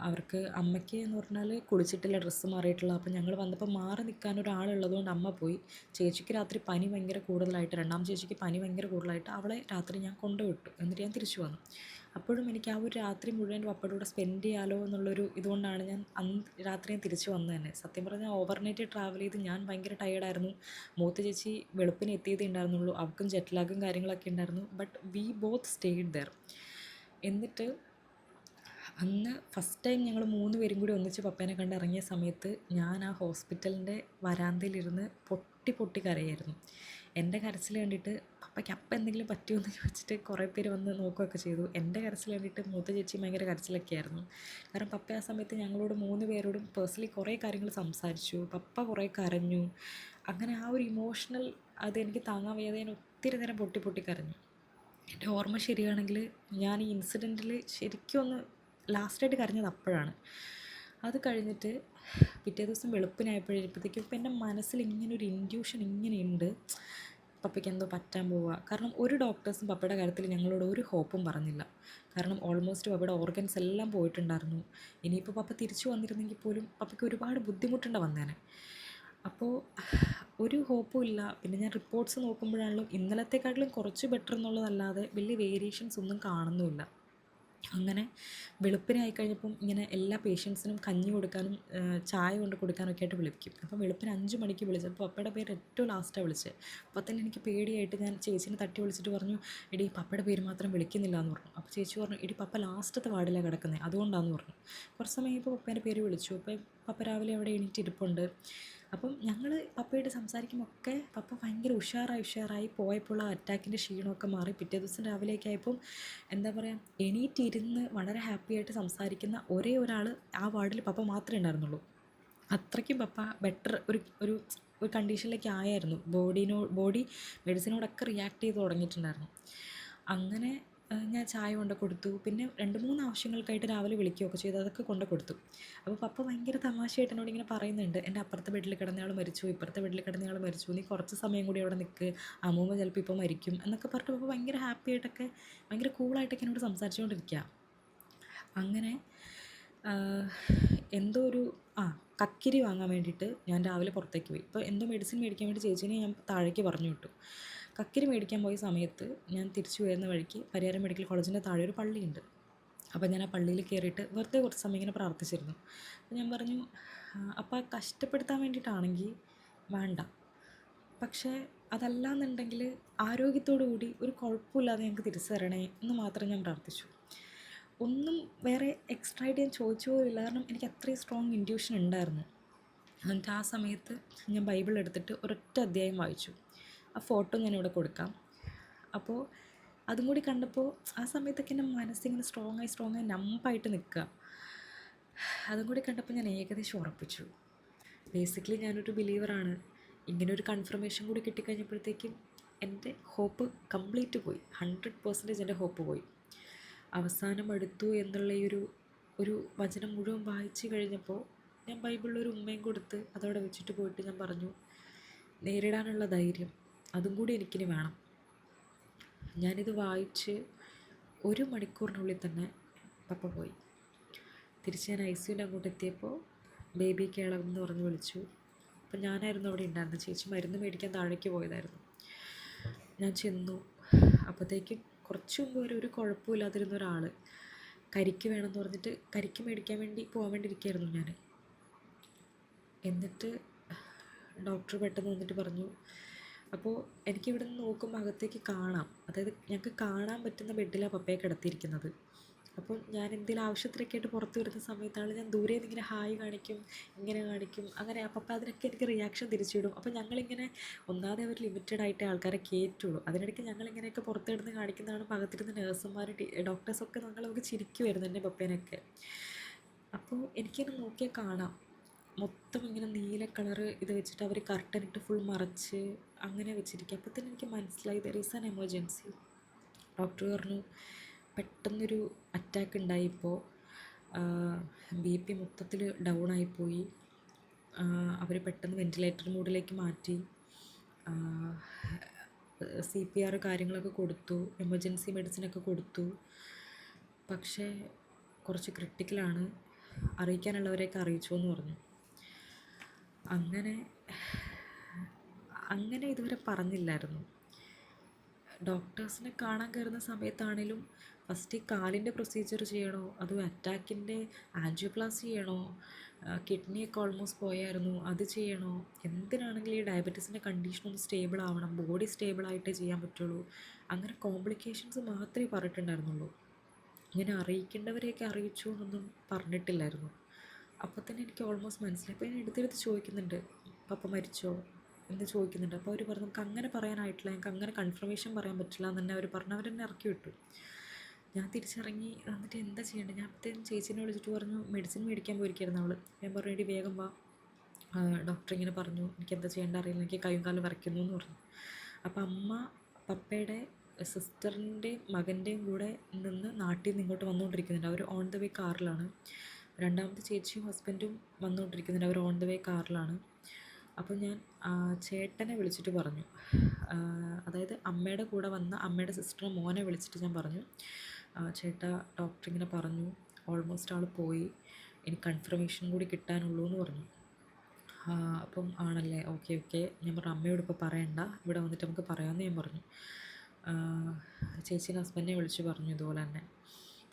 അവർക്ക് അമ്മയ്ക്ക് എന്ന് പറഞ്ഞാൽ കുളിച്ചിട്ടില്ല, ഡ്രസ്സ് മാറിയിട്ടുള്ള. അപ്പം ഞങ്ങൾ വന്നപ്പോൾ മാറി നിൽക്കാൻ ഒരാളുള്ളത് കൊണ്ട് അമ്മ പോയി. ചേച്ചിക്ക് രാത്രി പനി ഭയങ്കര കൂടുതലായിട്ട്, രണ്ടാമത്തെ ചേച്ചിക്ക് പനി ഭയങ്കര കൂടുതലായിട്ട് അവളെ രാത്രി ഞാൻ കൊണ്ടുവിട്ടു. എന്നിട്ട് ഞാൻ തിരിച്ചു വന്നു. അപ്പോഴും എനിക്ക് ആ ഒരു രാത്രി മുഴുവൻ പപ്പയുടെ കൂടെ സ്പെൻഡ് ചെയ്യാമല്ലോ എന്നുള്ളൊരു ഇതുകൊണ്ടാണ് ഞാൻ അന്ന് രാത്രി ഞാൻ തിരിച്ചു വന്നത് തന്നെ. സത്യം പറഞ്ഞാൽ ഓവർനൈറ്റ് ട്രാവൽ ചെയ്ത് ഞാൻ ഭയങ്കര ടയേർഡായിരുന്നു. മൂത്ത ചേച്ചി വെളുപ്പിന് എത്തിയതേ ഉണ്ടായിരുന്നുള്ളൂ, അവൾക്കും ജെറ്റ് ലാഗും കാര്യങ്ങളൊക്കെ ഉണ്ടായിരുന്നു. But we both stayed there. എന്നിട്ട് അന്ന് ഫസ്റ്റ് ടൈം ഞങ്ങൾ 3 പേരും കൂടി ഒന്നിച്ച് പപ്പേനെ കണ്ട് ഇറങ്ങിയ സമയത്ത് ഞാൻ ആ ഹോസ്പിറ്റലിൻ്റെ വരാന്തയിലിരുന്ന് പൊട്ടി കരയായിരുന്നു. എൻ്റെ കരച്ചിൽ കണ്ടിട്ട് പപ്പയ്ക്ക് അപ്പം എന്തെങ്കിലും പറ്റുമോ എന്ന് ചോദിച്ചിട്ട് കുറേ പേര് വന്ന് നോക്കുകയൊക്കെ ചെയ്തു. എൻ്റെ കരച്ചിൽ കണ്ടിട്ട് മൂത്ത ചേച്ചി ഭയങ്കര കരച്ചിലൊക്കെ ആയിരുന്നു. കാരണം പപ്പ ആ സമയത്ത് ഞങ്ങളോട് 3 പേരോടും പേഴ്സണലി കുറേ കാര്യങ്ങൾ സംസാരിച്ചു. പപ്പ കുറേ കരഞ്ഞു. അങ്ങനെ ആ ഒരു ഇമോഷണൽ അതെനിക്ക് താങ്ങാൻ വയ്യാതെ ഞാൻ ഒത്തിരി നേരം പൊട്ടി കരഞ്ഞു. എൻ്റെ ഓർമ്മ ശരിയാണെങ്കിൽ ഞാൻ ഈ ഇൻസിഡൻറ്റിൽ ശരിക്കും ഒന്ന് ലാസ്റ്റായിട്ട് കരഞ്ഞത് അപ്പോഴാണ്. അത് കഴിഞ്ഞിട്ട് പിറ്റേ ദിവസം വെളുപ്പിനായപ്പോഴത്തേക്കും ഇപ്പം എൻ്റെ മനസ്സിൽ ഇങ്ങനെ ഒരു ഇൻഡ്യൂഷൻ ഇങ്ങനെയുണ്ട്, പപ്പയ്ക്ക് എന്തോ പറ്റാൻ പോവുക. കാരണം ഒരു ഡോക്ടേഴ്സും പപ്പയുടെ കാര്യത്തിൽ ഞങ്ങളോട് ഒരു ഹോപ്പും പറഞ്ഞില്ല. കാരണം ഓൾമോസ്റ്റ് പപ്പയുടെ ഓർഗൻസ് എല്ലാം പോയിട്ടുണ്ടായിരുന്നു. ഇനിയിപ്പോൾ പപ്പ തിരിച്ചു വന്നിരുന്നെങ്കിൽ പോലും പപ്പയ്ക്ക് ഒരുപാട് ബുദ്ധിമുട്ടുണ്ട് വന്നേനെ. അപ്പോൾ ഒരു ഹോപ്പും ഇല്ല. പിന്നെ ഞാൻ റിപ്പോർട്ട്സ് നോക്കുമ്പോഴാണെങ്കിലും ഇന്നലത്തെക്കാട്ടിലും കുറച്ച് ബെറ്റർ എന്നുള്ളതല്ലാതെ വലിയ വേരിയേഷൻസ് ഒന്നും കാണുന്നുമില്ല. അങ്ങനെ വെളുപ്പിനായി കഴിഞ്ഞപ്പം ഇങ്ങനെ എല്ലാ പേഷ്യൻസിനും കഞ്ഞി കൊടുക്കാനും ചായ കൊണ്ട് കൊടുക്കാനൊക്കെ ആയിട്ട് വിളിക്കും. അപ്പം വെളുപ്പിന് 5 മണിക്ക് വിളിച്ചപ്പോൾ പപ്പയുടെ പേര് ഏറ്റവും ലാസ്റ്റാണ് വിളിച്ചത്. അപ്പോൾ തന്നെ എനിക്ക് പേടിയായിട്ട് ഞാൻ ചേച്ചീനെ തട്ടി വിളിച്ചിട്ട് പറഞ്ഞു, എടി പപ്പയുടെ പേര് മാത്രം വിളിക്കുന്നില്ല എന്ന് പറഞ്ഞു. അപ്പോൾ ചേച്ചി പറഞ്ഞു, എടി പപ്പ ലാസ്റ്റത്തെ വാർഡിലാണ് കിടക്കുന്നത്, അതുകൊണ്ടാണെന്ന് പറഞ്ഞു. കുറച്ച് സമയം കഴിയുമ്പോൾ പപ്പേൻ്റെ പേര് വിളിച്ചു. അപ്പോൾ പപ്പ രാവിലെ അവിടെ എണീറ്റ് ഇരിപ്പുണ്ട്. അപ്പം ഞങ്ങൾ പപ്പയായിട്ട് സംസാരിക്കുമ്പോൾ പപ്പ ഭയങ്കര ഉഷാറായി പോയപ്പോൾ ആ അറ്റാക്കിൻ്റെ ക്ഷീണമൊക്കെ മാറി പിറ്റേ ദിവസം രാവിലെയൊക്കെ ആയപ്പം എന്താ പറയുക, എണീറ്റിരുന്ന് വളരെ ഹാപ്പിയായിട്ട് സംസാരിക്കുന്ന ഒരേ ഒരാൾ ആ വാർഡിൽ പപ്പ മാത്രമേ ഉണ്ടായിരുന്നുള്ളൂ. അത്രയ്ക്കും പപ്പ ബെറ്റർ ഒരു ഒരു കണ്ടീഷനിലേക്ക് ആയായിരുന്നു. ബോഡി മെഡിസിനോടൊക്കെ റിയാക്ട് ചെയ്ത് തുടങ്ങിയിട്ടുണ്ടായിരുന്നു. അങ്ങനെ ഞാൻ ചായ കൊണ്ട് കൊടുത്തു. പിന്നെ 2-3 ആവശ്യങ്ങൾക്കായിട്ട് രാവിലെ വിളിക്കുകയൊക്കെ ചെയ്തു, അതൊക്കെ കൊണ്ട് കൊടുത്തു. അപ്പോൾ പപ്പ ഭയങ്കര തമാശയായിട്ട് എന്നോട് ഇങ്ങനെ പറയുന്നുണ്ട്, എൻ്റെ അപ്പുറത്തെ ബെഡിൽ കിടന്നയാൾ മരിച്ചു, ഇപ്പുറത്തെ ബെഡിൽ കിടന്നയാൾ മരിച്ചു, നീ കുറച്ച് സമയം കൂടി അവിടെ നിൽക്ക്, അമ്മൂമ്മ ചിലപ്പോൾ ഇപ്പോൾ മരിക്കും എന്നൊക്കെ പറഞ്ഞിട്ട് പപ്പ ഭയങ്കര ഹാപ്പിയായിട്ടൊക്കെ ഭയങ്കര കൂളായിട്ടൊക്കെ എന്നോട് സംസാരിച്ചുകൊണ്ടിരിക്കുക. അങ്ങനെ എന്തോ ഒരു കക്കിരി വാങ്ങാൻ വേണ്ടിയിട്ട് ഞാൻ രാവിലെ പുറത്തേക്ക് പോയി. ഇപ്പോൾ എന്തോ മെഡിസിൻ മേടിക്കാൻ വേണ്ടി ചേച്ചീനെ ഞാൻ താഴേക്ക് പറഞ്ഞു വിട്ടു. കക്കിരി മേടിക്കാൻ പോയ സമയത്ത് ഞാൻ തിരിച്ചു വരുന്ന വഴിക്ക് പരിയാരം മെഡിക്കൽ കോളേജിൻ്റെ താഴെ ഒരു പള്ളിയുണ്ട്. അപ്പോൾ ഞാൻ ആ പള്ളിയിൽ കയറിയിട്ട് വെറുതെ കുറച്ച് സമയം ഇങ്ങനെ പ്രാർത്ഥിച്ചിരുന്നു. അപ്പോൾ ഞാൻ പറഞ്ഞു, അപ്പോൾ കഷ്ടപ്പെടുത്താൻ വേണ്ടിയിട്ടാണെങ്കിൽ വേണ്ട, പക്ഷേ അതല്ലാന്നുണ്ടെങ്കിൽ ആരോഗ്യത്തോടു കൂടി ഒരു കുഴപ്പമില്ലാതെ ഞങ്ങൾക്ക് തിരിച്ചു തരണേ എന്ന് മാത്രം ഞാൻ പ്രാർത്ഥിച്ചു. ഒന്നും വേറെ എക്സ്ട്രാ ആയിട്ട് ഞാൻ ചോദിച്ചു പോലില്ല. കാരണം എനിക്ക് അത്രയും സ്ട്രോങ് ഇൻഡ്യൂഷൻ ഉണ്ടായിരുന്നു. എന്നിട്ട് ആ സമയത്ത് ഞാൻ ബൈബിൾ എടുത്തിട്ട് ഒരൊറ്റ അധ്യായം വായിച്ചു. ആ ഫോട്ടോ ഞാനിവിടെ കൊടുക്കാം. അപ്പോൾ അതും കൂടി കണ്ടപ്പോൾ ആ സമയത്തൊക്കെ എൻ്റെ മനസ്സിങ്ങനെ സ്ട്രോങ്ങായി നമ്പായിട്ട് നിൽക്കുക. അതും കൂടി കണ്ടപ്പോൾ ഞാൻ ഏകദേശം ഉറപ്പിച്ചു. ബേസിക്കലി ഞാനൊരു ബിലീവറാണ്. ഇങ്ങനെ ഒരു കൺഫർമേഷൻ കൂടി കിട്ടിക്കഴിഞ്ഞപ്പോഴത്തേക്കും എൻ്റെ ഹോപ്പ് കംപ്ലീറ്റ് പോയി. 100% എൻ്റെ ഹോപ്പ് പോയി. അവസാനം അടുത്തു എന്നുള്ള ഈ ഒരു വചനം മുഴുവൻ വായിച്ചു കഴിഞ്ഞപ്പോൾ ഞാൻ ബൈബിളിലൊരു ഉമ്മയും കൊടുത്ത് അതവിടെ വെച്ചിട്ട് പോയിട്ട് ഞാൻ പറഞ്ഞു, നേരിടാനുള്ള ധൈര്യം അതും കൂടി എനിക്കിനി വേണം. ഞാനിത് വായിച്ച് 1 മണിക്കൂറിനുള്ളിൽ തന്നെ പപ്പ പോയി. തിരിച്ച് ഞാൻ ICUവിൻ്റെ അങ്ങോട്ട് എത്തിയപ്പോൾ ബേബി കേളം എന്ന് പറഞ്ഞ് വിളിച്ചു. അപ്പം ഞാനായിരുന്നു അവിടെ ഉണ്ടായിരുന്നത്. ചേച്ചി മരുന്ന് മേടിക്കാൻ താഴേക്ക് പോയതായിരുന്നു. ഞാൻ ചെന്നു. അപ്പോഴത്തേക്കും കുറച്ച് മുമ്പ് വരെ ഒരു കുഴപ്പമില്ലാതിരുന്ന ഒരാൾ കരിക്ക് വേണമെന്ന് പറഞ്ഞിട്ട് കരിക്ക് മേടിക്കാൻ വേണ്ടി പോകാൻ വേണ്ടി ഇരിക്കുകയായിരുന്നു ഞാൻ. എന്നിട്ട് ഡോക്ടർ പെട്ടെന്ന് വന്നിട്ട് പറഞ്ഞു, അപ്പോൾ എനിക്കിവിടെ നിന്ന് നോക്കുമ്പോൾ അകത്തേക്ക് കാണാം, അതായത് ഞങ്ങൾക്ക് കാണാൻ പറ്റുന്ന ബെഡിലാണ് പപ്പയെ കിടത്തിയിരിക്കുന്നത്. അപ്പോൾ ഞാൻ എന്തെങ്കിലും ആവശ്യത്തിനൊക്കെ ആയിട്ട് പുറത്ത് വരുന്ന സമയത്താണ് ഞാൻ ദൂരെ നിന്ന് ഇങ്ങനെ ഹായ് കാണിക്കും, ഇങ്ങനെ കാണിക്കും, അങ്ങനെ പപ്പ അതിനൊക്കെ എനിക്ക് റിയാക്ഷൻ തിരിച്ചിടും. അപ്പോൾ ഞങ്ങളിങ്ങനെ ഒന്നാമതെ അവർ ലിമിറ്റഡ് ആയിട്ടേ ആൾക്കാരെ കയറ്റുള്ളൂ. അതിനിടയ്ക്ക് ഞങ്ങളിങ്ങനെയൊക്കെ പുറത്തിരുന്ന് കാണിക്കുന്നതാണ് പകത്തിരുന്ന് നേഴ്സുമാർ ഡോക്ടേഴ്സൊക്കെ നമുക്ക് ചിരിക്കുമായിരുന്നു എൻ്റെ പപ്പേനൊക്കെ. അപ്പോൾ എനിക്കിങ്ങനെ നോക്കിയാൽ കാണാം മൊത്തം ഇങ്ങനെ നീല കളറ് ഇത് വെച്ചിട്ട് അവർ കർട്ടനിട്ട് ഫുൾ മറച്ച് അങ്ങനെ വെച്ചിരിക്കുക. അപ്പോൾ തന്നെ എനിക്ക് മനസ്സിലായി there is an emergency. Doctor പറഞ്ഞു പെട്ടെന്നൊരു അറ്റാക്ക് ഉണ്ടായിപ്പോൾ, BP മൊത്തത്തിൽ ഡൗൺ ആയിപ്പോയി, അവർ പെട്ടെന്ന് വെൻറ്റിലേറ്റർ മോഡിലേക്ക് മാറ്റി, CPR കാര്യങ്ങളൊക്കെ കൊടുത്തു, എമർജൻസി മെഡിസിനൊക്കെ കൊടുത്തു, പക്ഷേ കുറച്ച് ക്രിട്ടിക്കലാണ്, അറിയിക്കാനുള്ളവരെയൊക്കെ അറിയിച്ചു എന്ന് പറഞ്ഞു. അങ്ങനെ ഇതുവരെ പറഞ്ഞില്ലായിരുന്നു. ഡോക്ടേഴ്സിനെ കാണാൻ കയറുന്ന സമയത്താണേലും ഫസ്റ്റ് ഈ കാലിൻ്റെ പ്രൊസീജിയർ ചെയ്യണോ അതോ അറ്റാക്കിൻ്റെ ആൻജിയോപ്ലാസ്റ്റി ചെയ്യണോ, കിഡ്നിയൊക്കെ ഓൾമോസ്റ്റ് പോയായിരുന്നു, അത് ചെയ്യണോ, എന്തിനാണെങ്കിലും ഈ ഡയബറ്റീസിൻ്റെ കണ്ടീഷൻ ഒന്ന് സ്റ്റേബിൾ ആവണം, ബോഡി സ്റ്റേബിളായിട്ടേ ചെയ്യാൻ പറ്റുള്ളൂ, അങ്ങനെ കോംപ്ലിക്കേഷൻസ് മാത്രമേ പറഞ്ഞിട്ടുണ്ടായിരുന്നുള്ളൂ. ഇങ്ങനെ അറിയിക്കേണ്ടവരെയൊക്കെ അറിയിച്ചു എന്നൊന്നും പറഞ്ഞിട്ടില്ലായിരുന്നു. അപ്പോൾ തന്നെ എനിക്ക് ഓൾമോസ്റ്റ് മനസ്സിലായി. അപ്പോൾ ഞാൻ എടുത്തെടുത്ത് ചോദിക്കുന്നുണ്ട്, പപ്പ മരിച്ചോ എന്ന് ചോദിക്കുന്നുണ്ട്. അപ്പോൾ അവർ പറഞ്ഞു നമുക്ക് അങ്ങനെ പറയാനായിട്ടില്ല, ഞങ്ങൾക്ക് അങ്ങനെ കൺഫർമേഷൻ പറയാൻ പറ്റില്ല എന്ന് തന്നെ അവർ പറഞ്ഞു. അവരെന്നെ ഇറക്കി വിട്ടു. ഞാൻ തിരിച്ചിറങ്ങി എന്നിട്ട് എന്താ ചെയ്യേണ്ടത്, ഞാൻ അപ്പോഴത്തേനും ചേച്ചീനെ വിളിച്ചിട്ട് പറഞ്ഞു മെഡിസിൻ മേടിക്കാൻ പോയിരിക്കായിരുന്നു അവൾ. ഞാൻ പറഞ്ഞു എടി വേഗം വാ, ഡോക്ടർ ഇങ്ങനെ പറഞ്ഞു എനിക്ക് എന്താ ചെയ്യേണ്ട അറിയില്ല, എനിക്ക് കൈയും കാലും വരയ്ക്കുന്നു എന്ന് പറഞ്ഞു. അപ്പോൾ അമ്മ പപ്പയുടെ സിസ്റ്ററിൻ്റെയും മകൻ്റെയും കൂടെ നിന്ന് നാട്ടിൽ നിന്ന് ഇങ്ങോട്ട് വന്നുകൊണ്ടിരിക്കുന്നുണ്ട്. അവർ ഓൺ ദ വേ കാറിലാണ്. രണ്ടാമത്തെ ചേച്ചിയും ഹസ്ബൻഡും വന്നുകൊണ്ടിരിക്കുന്നുണ്ട്. അവർ ഓൺ ദ വേ കാറിലാണ്. അപ്പോൾ ഞാൻ ചേട്ടനെ വിളിച്ചിട്ട് പറഞ്ഞു, അതായത് അമ്മയുടെ കൂടെ വന്ന അമ്മയുടെ സിസ്റ്റർ മോനെ വിളിച്ചിട്ട് ഞാൻ പറഞ്ഞു, ചേട്ടാ ഡോക്ടർ ഇങ്ങനെ പറഞ്ഞു, ഓൾമോസ്റ്റ് ആൾ പോയി, ഇനി കൺഫർമേഷൻ കൂടി കിട്ടാനുള്ളൂ എന്ന് പറഞ്ഞു. അപ്പം ആണല്ലേ, ഓക്കെ ഓക്കെ. ഞാൻ പറഞ്ഞു അമ്മയോട് ഇപ്പോൾ പറയണ്ട, ഇവിടെ വന്നിട്ട് നമുക്ക് പറയാമെന്ന് ഞാൻ പറഞ്ഞു. ചേച്ചീൻ്റെ ഹസ്ബൻഡിനെ വിളിച്ച് പറഞ്ഞു ഇതുപോലെ തന്നെ.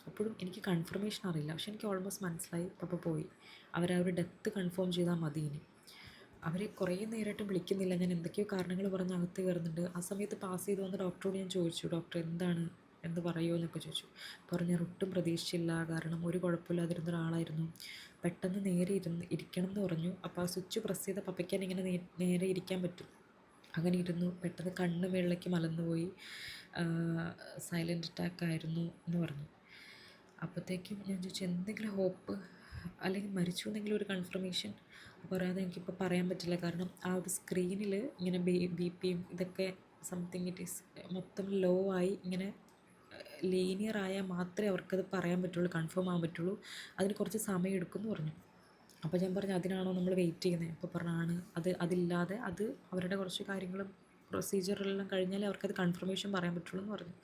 അപ്പോഴും എനിക്ക് കൺഫർമേഷൻ അറിയില്ല, പക്ഷെ എനിക്ക് ഓൾമോസ്റ്റ് മനസ്സിലായി പപ്പ പോയി. അവരവരുടെ ഡെത്ത് കൺഫേം ചെയ്താൽ മതി ഇനി. അവർ കുറേ നേരമായിട്ട് വിളിക്കുന്നില്ല. ഞാൻ എന്തൊക്കെയോ കാരണങ്ങൾ പറഞ്ഞ് അകത്ത് കയറുന്നുണ്ട്. ആ സമയത്ത് പാസ് ചെയ്ത് വന്ന ഡോക്ടറോട് ഞാൻ ചോദിച്ചു, ഡോക്ടർ എന്താണ് എന്ന് പറയുമോ എന്നൊക്കെ ചോദിച്ചു. പറഞ്ഞു ഞാൻ ഒട്ടും പ്രതീക്ഷിച്ചില്ല, കാരണം ഒരു കുഴപ്പമില്ലാതിരുന്ന ഒരാളായിരുന്നു, പെട്ടെന്ന് നേരെ ഇരിക്കണം എന്ന് പറഞ്ഞു. അപ്പോൾ ആ സ്വിച്ച് പ്രസ് ചെയ്ത പപ്പയ്ക്കാൻ ഇങ്ങനെ നേരെ ഇരിക്കാൻ പറ്റും. അങ്ങനെ ഇരുന്നു, പെട്ടെന്ന് കണ്ണ് മേളിലേക്ക് മലന്നുപോയി, സൈലൻ്റ് അറ്റാക്ക് ആയിരുന്നു എന്ന് പറഞ്ഞു. അപ്പോഴത്തേക്കും ഞാൻ ചോദിച്ചു എന്തെങ്കിലും ഹോപ്പ്, അല്ലെങ്കിൽ മരിച്ചു എന്നെങ്കിലും ഒരു കൺഫർമേഷൻ. പറയാതെ എനിക്കിപ്പോൾ പറയാൻ പറ്റില്ല, കാരണം ആ ഒരു സ്ക്രീനിൽ ഇങ്ങനെ ബി പിയും ഇതൊക്കെ സംതിങ് ഇറ്റ് ഈസ് മൊത്തം ലോ ആയി ഇങ്ങനെ ലീനിയർ ആയാൽ മാത്രമേ അവർക്കത് പറയാൻ പറ്റുള്ളൂ, കൺഫേം ആകാൻ പറ്റുള്ളൂ. അതിന് കുറച്ച് സമയം എടുക്കുമെന്ന് പറഞ്ഞു. അപ്പോൾ ഞാൻ പറഞ്ഞു അതിനാണോ നമ്മൾ വെയിറ്റ് ചെയ്യുന്നത്? അപ്പോൾ പറഞ്ഞാണ് അതില്ലാതെ അത് അവരുടെ കുറച്ച് കാര്യങ്ങളും പ്രൊസീജിയറെല്ലാം കഴിഞ്ഞാലേ അവർക്കത് കൺഫർമേഷൻ പറയാൻ പറ്റുള്ളൂ എന്ന് പറഞ്ഞു.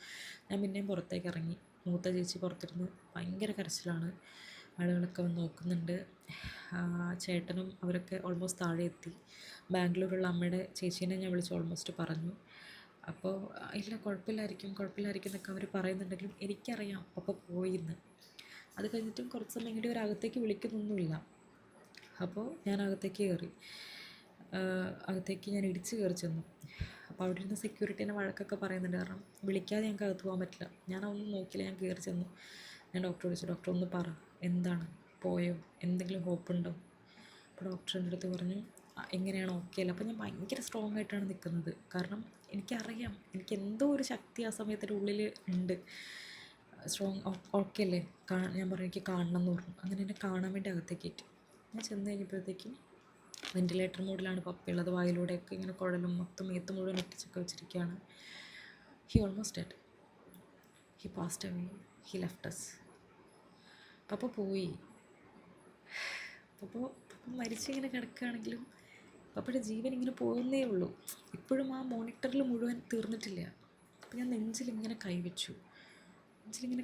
ഞാൻ പിന്നെയും പുറത്തേക്ക് ഇറങ്ങി. മൂത്ത ചേച്ചി പുറത്തിരുന്ന് ഭയങ്കര കരച്ചിലാണ്. ആളുകളൊക്കെ വന്ന് നോക്കുന്നുണ്ട്. ചേട്ടനും അവരൊക്കെ ഓൾമോസ്റ്റ് താഴെ എത്തി. ബാംഗ്ലൂരുള്ള അമ്മയുടെ ചേച്ചീനെ ഞാൻ വിളിച്ച് ഓൾമോസ്റ്റ് പറഞ്ഞു. അപ്പോൾ ഇല്ല കുഴപ്പമില്ലായിരിക്കും എന്നൊക്കെ അവർ പറയുന്നുണ്ടെങ്കിലും എനിക്കറിയാം അപ്പോൾ പോയിന്ന്. അത് കഴിഞ്ഞിട്ടും കുറച്ച് സമയം കൂടി അവരകത്തേക്ക് വിളിക്കുന്നൊന്നുമില്ല. അപ്പോൾ ഞാൻ അകത്തേക്ക് കയറി. അകത്തേക്ക് ഞാൻ ഇടിച്ച് കയറി ചെന്നു. അപ്പോൾ അവിടെ ഇരുന്ന് സെക്യൂരിറ്റീനെ വഴക്കൊക്കെ പറയുന്നുണ്ട്, കാരണം വിളിക്കാതെ ഞങ്ങൾക്ക് അകത്ത് പോകാൻ പറ്റില്ല. ഞാനതൊന്നും നോക്കിയില്ല, ഞാൻ കയറി ചെന്നു. ഞാൻ ഡോക്ടറെ വിളിച്ചു, ഡോക്ടർ ഒന്ന് പറ, എന്താണ്, പോയോ, എന്തെങ്കിലും ഹോപ്പുണ്ടോ? അപ്പോൾ ഡോക്ടർ എൻ്റെ അടുത്ത് പറഞ്ഞു എങ്ങനെയാണ്, ഓക്കെ അല്ല. അപ്പോൾ ഞാൻ ഭയങ്കര സ്ട്രോങ് ആയിട്ടാണ് നിൽക്കുന്നത്, കാരണം എനിക്കറിയാം എനിക്ക് എന്തോ ഒരു ശക്തി ആ സമയത്തിൻ്റെ ഉള്ളിൽ ഉണ്ട്. സ്ട്രോങ് ഓക്കെ അല്ലേ, ഞാൻ പറഞ്ഞു എനിക്ക് കാണണം എന്ന് പറഞ്ഞു. അങ്ങനെ എന്നെ കാണാൻ വേണ്ടി അകത്തേക്ക് കയറ്റി. ഞാൻ ചെന്ന് കഴിഞ്ഞപ്പോഴത്തേക്കും വെൻറ്റിലേറ്റർ മോഡിലാണ് പപ്പയുള്ളത്. വായിലൂടെയൊക്കെ ഇങ്ങനെ കുഴലും മൊത്തം മേത്ത് മുഴുവൻ ഒട്ടിച്ചൊക്കെ വെച്ചിരിക്കുകയാണ്. He almost dead, he passed away, he left us. പപ്പ പോയി. പപ്പ മരിച്ചിങ്ങനെ കിടക്കുകയാണെങ്കിലും പപ്പയുടെ ജീവൻ ഇങ്ങനെ പോകുന്നേ ഉള്ളൂ. ഇപ്പോഴും ആ മോണിറ്ററിൽ മുഴുവൻ തീർന്നിട്ടില്ല. അപ്പോൾ ഞാൻ നെഞ്ചിലിങ്ങനെ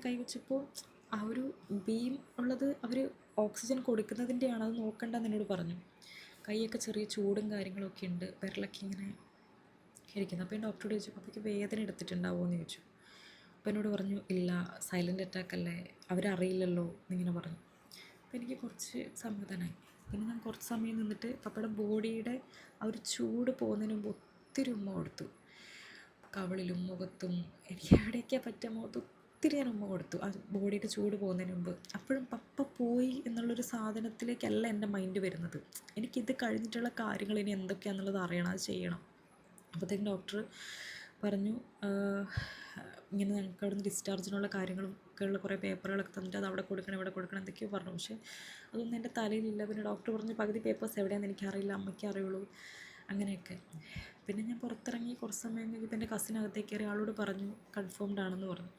കൈവച്ചപ്പോൾ ആ ഒരു ബീം ഉള്ളത് അവർ ഓക്സിജൻ കൊടുക്കുന്നതിൻ്റെയാണ്, അത് നോക്കണ്ടെന്ന് എന്നോട് പറഞ്ഞു. കൈയൊക്കെ ചെറിയ ചൂടും കാര്യങ്ങളൊക്കെ ഉണ്ട്, വിരലൊക്കെ ഇങ്ങനെ ഇരിക്കുന്നു. അപ്പോൾ ഞാൻ ഡോക്ടറോട് ചോദിച്ചു പപ്പയ്ക്ക് വേദന എടുത്തിട്ടുണ്ടാവുമോ എന്ന് ചോദിച്ചു. അപ്പോൾ എന്നോട് പറഞ്ഞു ഇല്ല, സൈലൻ്റ് അറ്റാക്ക് അല്ലേ, അവരറിയില്ലല്ലോ എന്നിങ്ങനെ പറഞ്ഞു. അപ്പോൾ എനിക്ക് കുറച്ച് സമാധാനമായി. പിന്നെ ഞാൻ കുറച്ച് സമയം നിന്നിട്ട് പപ്പയുടെ ബോഡിയുടെ ആ ഒരു ചൂട് പോകുന്നതിന് മുമ്പ് ഒത്തിരി ഉമ്മ കൊടുത്തു. കവിളിലും മുഖത്തും എനിക്ക് എവിടെയൊക്കെയാണ് പറ്റുക മുഖത്ത് ഒത്തിരി ഞാൻ ഉമ്മ കൊടുത്തു ആ ബോഡിയുടെ ചൂട് പോകുന്നതിന് മുമ്പ്. അപ്പോഴും പപ്പ പോയി എന്നുള്ളൊരു സാധനത്തിലേക്കല്ല എൻ്റെ മൈൻഡ് വരുന്നത്. എനിക്കിത് കഴിഞ്ഞിട്ടുള്ള കാര്യങ്ങൾ ഇനി എന്തൊക്കെയാണെന്നുള്ളത് അറിയണം, അത് ചെയ്യണം. അപ്പോഴത്തേക്കും ഡോക്ടർ പറഞ്ഞു ഇങ്ങനെ ഞങ്ങൾക്ക് അവിടെ നിന്ന് ഡിസ്ചാർജിനുള്ള കാര്യങ്ങളും ഒക്കെയുള്ള കുറേ പേപ്പറുകളൊക്കെ തന്നിട്ട് അത് അവിടെ കൊടുക്കണം ഇവിടെ കൊടുക്കണം എന്തൊക്കെയോ പറഞ്ഞു. പക്ഷേ അതൊന്നും എൻ്റെ തലയിലില്ല. പിന്നെ ഡോക്ടർ പറഞ്ഞു പകുതി പേപ്പേഴ്സ് എവിടെയാണെന്ന് എനിക്കറിയില്ല, അമ്മയ്ക്ക് അറിയുള്ളൂ, അങ്ങനെയൊക്കെ. പിന്നെ ഞാൻ പുറത്തിറങ്ങി കുറച്ച് സമയം കഴിഞ്ഞപ്പോൾ എൻ്റെ കസിനകത്തേക്ക് കയറി, ആളോട് പറഞ്ഞു കൺഫേംഡ് ആണെന്ന് പറഞ്ഞു.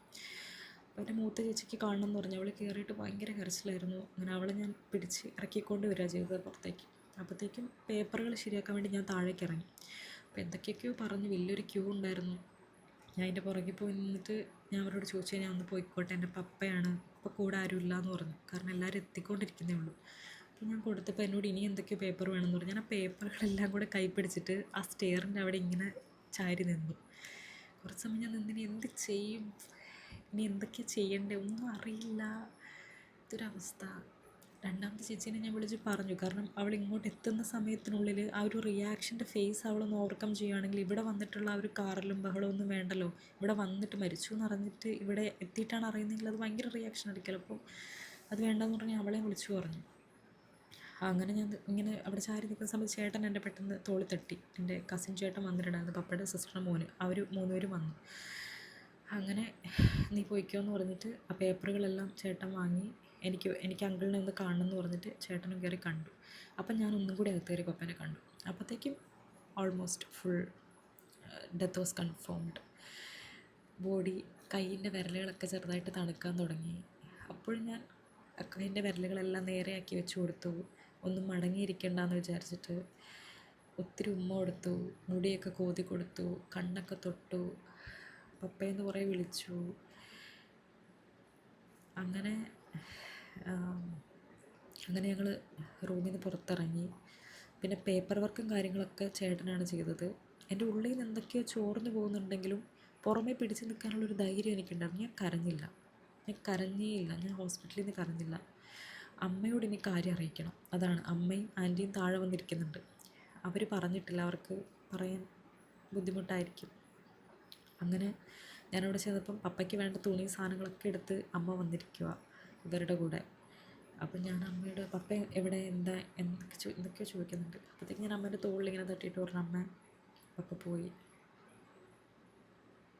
അപ്പോൾ എൻ്റെ മൂത്ത ചേച്ചിക്ക് കാണണം എന്ന് പറഞ്ഞു. അവൾ കയറിയിട്ട് ഭയങ്കര കരച്ചിലായിരുന്നു. അങ്ങനെ അവളെ ഞാൻ പിടിച്ച് ഇറക്കിക്കൊണ്ട് വരിക ചെയ്തത് പുറത്തേക്ക്. അപ്പോഴത്തേക്കും പേപ്പറുകൾ ശരിയാക്കാൻ വേണ്ടി ഞാൻ താഴേക്ക് ഇറങ്ങി. അപ്പോൾ എന്തൊക്കെയൊക്കെയോ പറഞ്ഞു, വലിയൊരു ക്യൂ ഉണ്ടായിരുന്നു. ഞാൻ അതിൻ്റെ പുറകിൽ പോയി നിന്നിട്ട് ഞാൻ അവരോട് ചോദിച്ചു ഞാൻ ഒന്ന് പോയിക്കോട്ടെ, എൻ്റെ പപ്പയാണ്, ഇപ്പോൾ കൂടെ ആരുമില്ല എന്ന് പറഞ്ഞു, കാരണം എല്ലാവരും എത്തിക്കൊണ്ടിരിക്കുന്നേ ഉള്ളൂ. അപ്പോൾ ഞാൻ കൊടുത്തപ്പോൾ എന്നോട് ഇനി എന്തൊക്കെയോ പേപ്പർ വേണമെന്ന് പറഞ്ഞു. ഞാൻ ആ പേപ്പറുകളെല്ലാം കൂടെ കൈ പിടിച്ചിട്ട് ആ സ്റ്റെയറിൻ്റെ അവിടെ ഇങ്ങനെ ചാരി നിന്നു. കുറച്ച് സമയം ഞാൻ നിന്നിനി എന്ത് ചെയ്യും, ഇനി എന്തൊക്കെയാണ് ചെയ്യേണ്ടത് ഒന്നും അറിയില്ല, ഇതൊരവസ്ഥ. രണ്ടാമത്തെ ചേച്ചീനെ ഞാൻ വിളിച്ച് പറഞ്ഞു, കാരണം അവൾ ഇങ്ങോട്ട് എത്തുന്ന സമയത്തിനുള്ളിൽ ആ ഒരു റിയാക്ഷൻ്റെ ഫേസ് അവളൊന്ന് ഓവർകം ചെയ്യുകയാണെങ്കിൽ ഇവിടെ വന്നിട്ടുള്ള ആ ഒരു കാറിലും ബഹളമൊന്നും വേണ്ടല്ലോ. ഇവിടെ വന്നിട്ട് മരിച്ചു എന്ന് അറിഞ്ഞിട്ട് ഇവിടെ എത്തിയിട്ടാണ് അറിയുന്നതെങ്കിൽ അത് ഭയങ്കര റിയാക്ഷൻ അടിക്കല്ലോ. അപ്പോൾ അത് വേണ്ടെന്ന് പറഞ്ഞാൽ അവളെ വിളിച്ചു പറഞ്ഞു. അങ്ങനെ ഞാൻ ഇങ്ങനെ അവിടെ ചാരി നിൽക്കുന്ന സമയത്ത് ചേട്ടൻ എൻ്റെ പെട്ടെന്ന് തോളി തട്ടി. എൻ്റെ കസിൻ ചേട്ടൻ വന്നിട്ടുണ്ടായിരുന്നു, പപ്പയുടെ സിസ്റ്ററുടെ മോന്, അവർ 3 പേരും വന്നു. അങ്ങനെ നീ പോയിക്കോ എന്ന് പറഞ്ഞിട്ട് ആ പേപ്പറുകളെല്ലാം ചേട്ടൻ വാങ്ങി എനിക്ക് അങ്കിളിനെ ഒന്ന് കാണണം എന്ന് പറഞ്ഞിട്ട് ചേട്ടനും കയറി കണ്ടു. അപ്പം ഞാൻ ഒന്നും കൂടി അകത്ത് കയറി പപ്പനെ കണ്ടു. അപ്പോഴത്തേക്കും almost full death was confirmed. Body കൈയിൻ്റെ വിരലുകളൊക്കെ ചെറുതായിട്ട് തണുക്കാൻ തുടങ്ങി. അപ്പോഴും ഞാൻ കൈയിൻ്റെ വിരലുകളെല്ലാം നേരെയാക്കി വെച്ച് കൊടുത്തു. ഒന്നും മടങ്ങിയിരിക്കണ്ടെന്ന് വിചാരിച്ചിട്ട് ഒത്തിരി ഉമ്മ കൊടുത്തു, മുടിയൊക്കെ കോതി കൊടുത്തു, കണ്ണൊക്കെ തൊട്ടു, പപ്പയെന്ന് കുറേ വിളിച്ചു. അങ്ങനെ അങ്ങനെ ഞങ്ങൾ റൂമിൽ നിന്ന് പുറത്തിറങ്ങി. പിന്നെ പേപ്പർ വർക്കും കാര്യങ്ങളൊക്കെ ചേട്ടനാണ് ചെയ്തത്. എൻ്റെ ഉള്ളിൽ നിന്ന് എന്തൊക്കെയോ ചോർന്നു പോകുന്നുണ്ടെങ്കിലും പുറമേ പിടിച്ച് നിൽക്കാനുള്ളൊരു ധൈര്യം എനിക്കുണ്ടായിരുന്നു. ഞാൻ കരഞ്ഞേയില്ല. ഞാൻ ഹോസ്പിറ്റലിൽ നിന്ന് കരഞ്ഞില്ല. അമ്മയോട് ഇനി കാര്യം അറിയിക്കണം. അതാണ്, അമ്മയും ആൻറ്റിയും താഴെ വന്നിരിക്കുന്നുണ്ട്. അവർ പറഞ്ഞിട്ടില്ല, അവർക്ക് പറയാൻ ബുദ്ധിമുട്ടായിരിക്കും. അങ്ങനെ ഞാനവിടെ ചെന്നപ്പം പപ്പയ്ക്ക് വേണ്ട തുണി സാധനങ്ങളൊക്കെ എടുത്ത് അമ്മ വന്നിരിക്കുക ഇവരുടെ കൂടെ. അപ്പം ഞാൻ അമ്മയോട് പപ്പ എവിടെ, എന്താ, എന്തൊക്കെയോ ചോദിക്കുന്നുണ്ട്. അപ്പോഴത്തേക്ക് ഞാൻ അമ്മേൻ്റെ തോളിലിങ്ങനെ തട്ടിയിട്ട് പറഞ്ഞു, അമ്മ പപ്പ പോയി.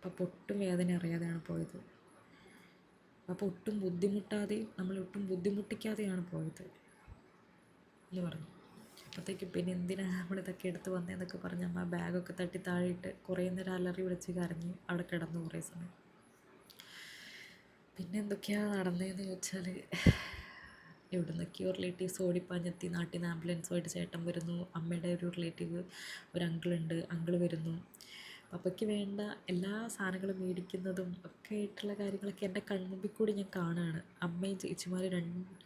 പപ്പ ഒട്ടും വേദന അറിയാതെയാണ് പോയത്. പപ്പ ഒട്ടും ബുദ്ധിമുട്ടാതെയും നമ്മളൊട്ടും ബുദ്ധിമുട്ടിക്കാതെയാണ് പോയത് എന്ന് പറഞ്ഞു. അപ്പോഴത്തേക്കും പിന്നെ എന്തിനാണ് നമ്മളിതൊക്കെ എടുത്ത് വന്നതെന്നൊക്കെ പറഞ്ഞ് അമ്മ ബാഗൊക്കെ തട്ടി താഴെയിട്ട് കുറേ നേരം അലറി വിളിച്ച് കരഞ്ഞ് അവിടെ കിടന്നു കുറേ സമയം. പിന്നെ എന്തൊക്കെയാണ് നടന്നതെന്ന് ചോദിച്ചാൽ, എവിടുന്നൊക്കെയോ റിലേറ്റീവ്സ് ഓടിപ്പാഞ്ഞെത്തി. നാട്ടിൽ നിന്ന് ആംബുലൻസുമായിട്ട് ചേട്ടൻ വരുന്നു. അമ്മയുടെ ഒരു റിലേറ്റീവ്, ഒരു അങ്കിളുണ്ട്, അങ്കിള് വരുന്നു. പപ്പയ്ക്ക് വേണ്ട എല്ലാ സാധനങ്ങളും മേടിക്കുന്നതും ഒക്കെ ആയിട്ടുള്ള കാര്യങ്ങളൊക്കെ എൻ്റെ കൺമുമ്പിൽ കൂടി ഞാൻ കാണുകയാണ്. അമ്മയും ചേച്ചിമാരും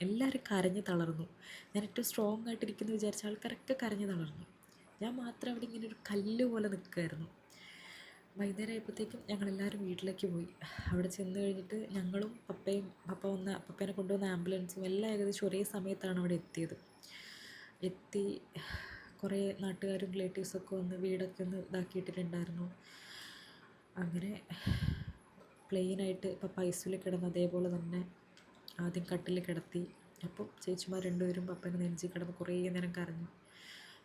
എല്ലാവരും കരഞ്ഞ് തളർന്നു. ഞാൻ ഏറ്റവും സ്ട്രോങ് ആയിട്ടിരിക്കുന്നു വിചാരിച്ച ആൾക്കാരൊക്കെ കരഞ്ഞ് തളർന്നു. ഞാൻ മാത്രം അവിടെ ഇങ്ങനെ ഒരു കല്ല് പോലെ നിൽക്കുമായിരുന്നു. വൈകുന്നേരം ആയപ്പോഴത്തേക്കും ഞങ്ങളെല്ലാവരും വീട്ടിലേക്ക് പോയി. അവിടെ ചെന്ന് കഴിഞ്ഞിട്ട് ഞങ്ങളും പപ്പേനെ കൊണ്ടുവന്ന ആംബുലൻസും എല്ലാം ഏകദേശം ഒരേ സമയത്താണ് അവിടെ എത്തി. കുറേ നാട്ടുകാരും റിലേറ്റീവ്സൊക്കെ വന്ന് വീടൊക്കെ ഒന്ന് ഇതാക്കിയിട്ടിട്ടുണ്ടായിരുന്നു. അങ്ങനെ പ്ലെയിനായിട്ട് പപ്പ ഐസിയുവിൽ കിടന്ന് അതേപോലെ തന്നെ ആദ്യം കട്ടിൽ കിടത്തി. അപ്പം ചേച്ചിമാർ രണ്ടുപേരും പപ്പേനെ നെഞ്ചിൽ കിടന്ന് കുറേ നേരം കരഞ്ഞു.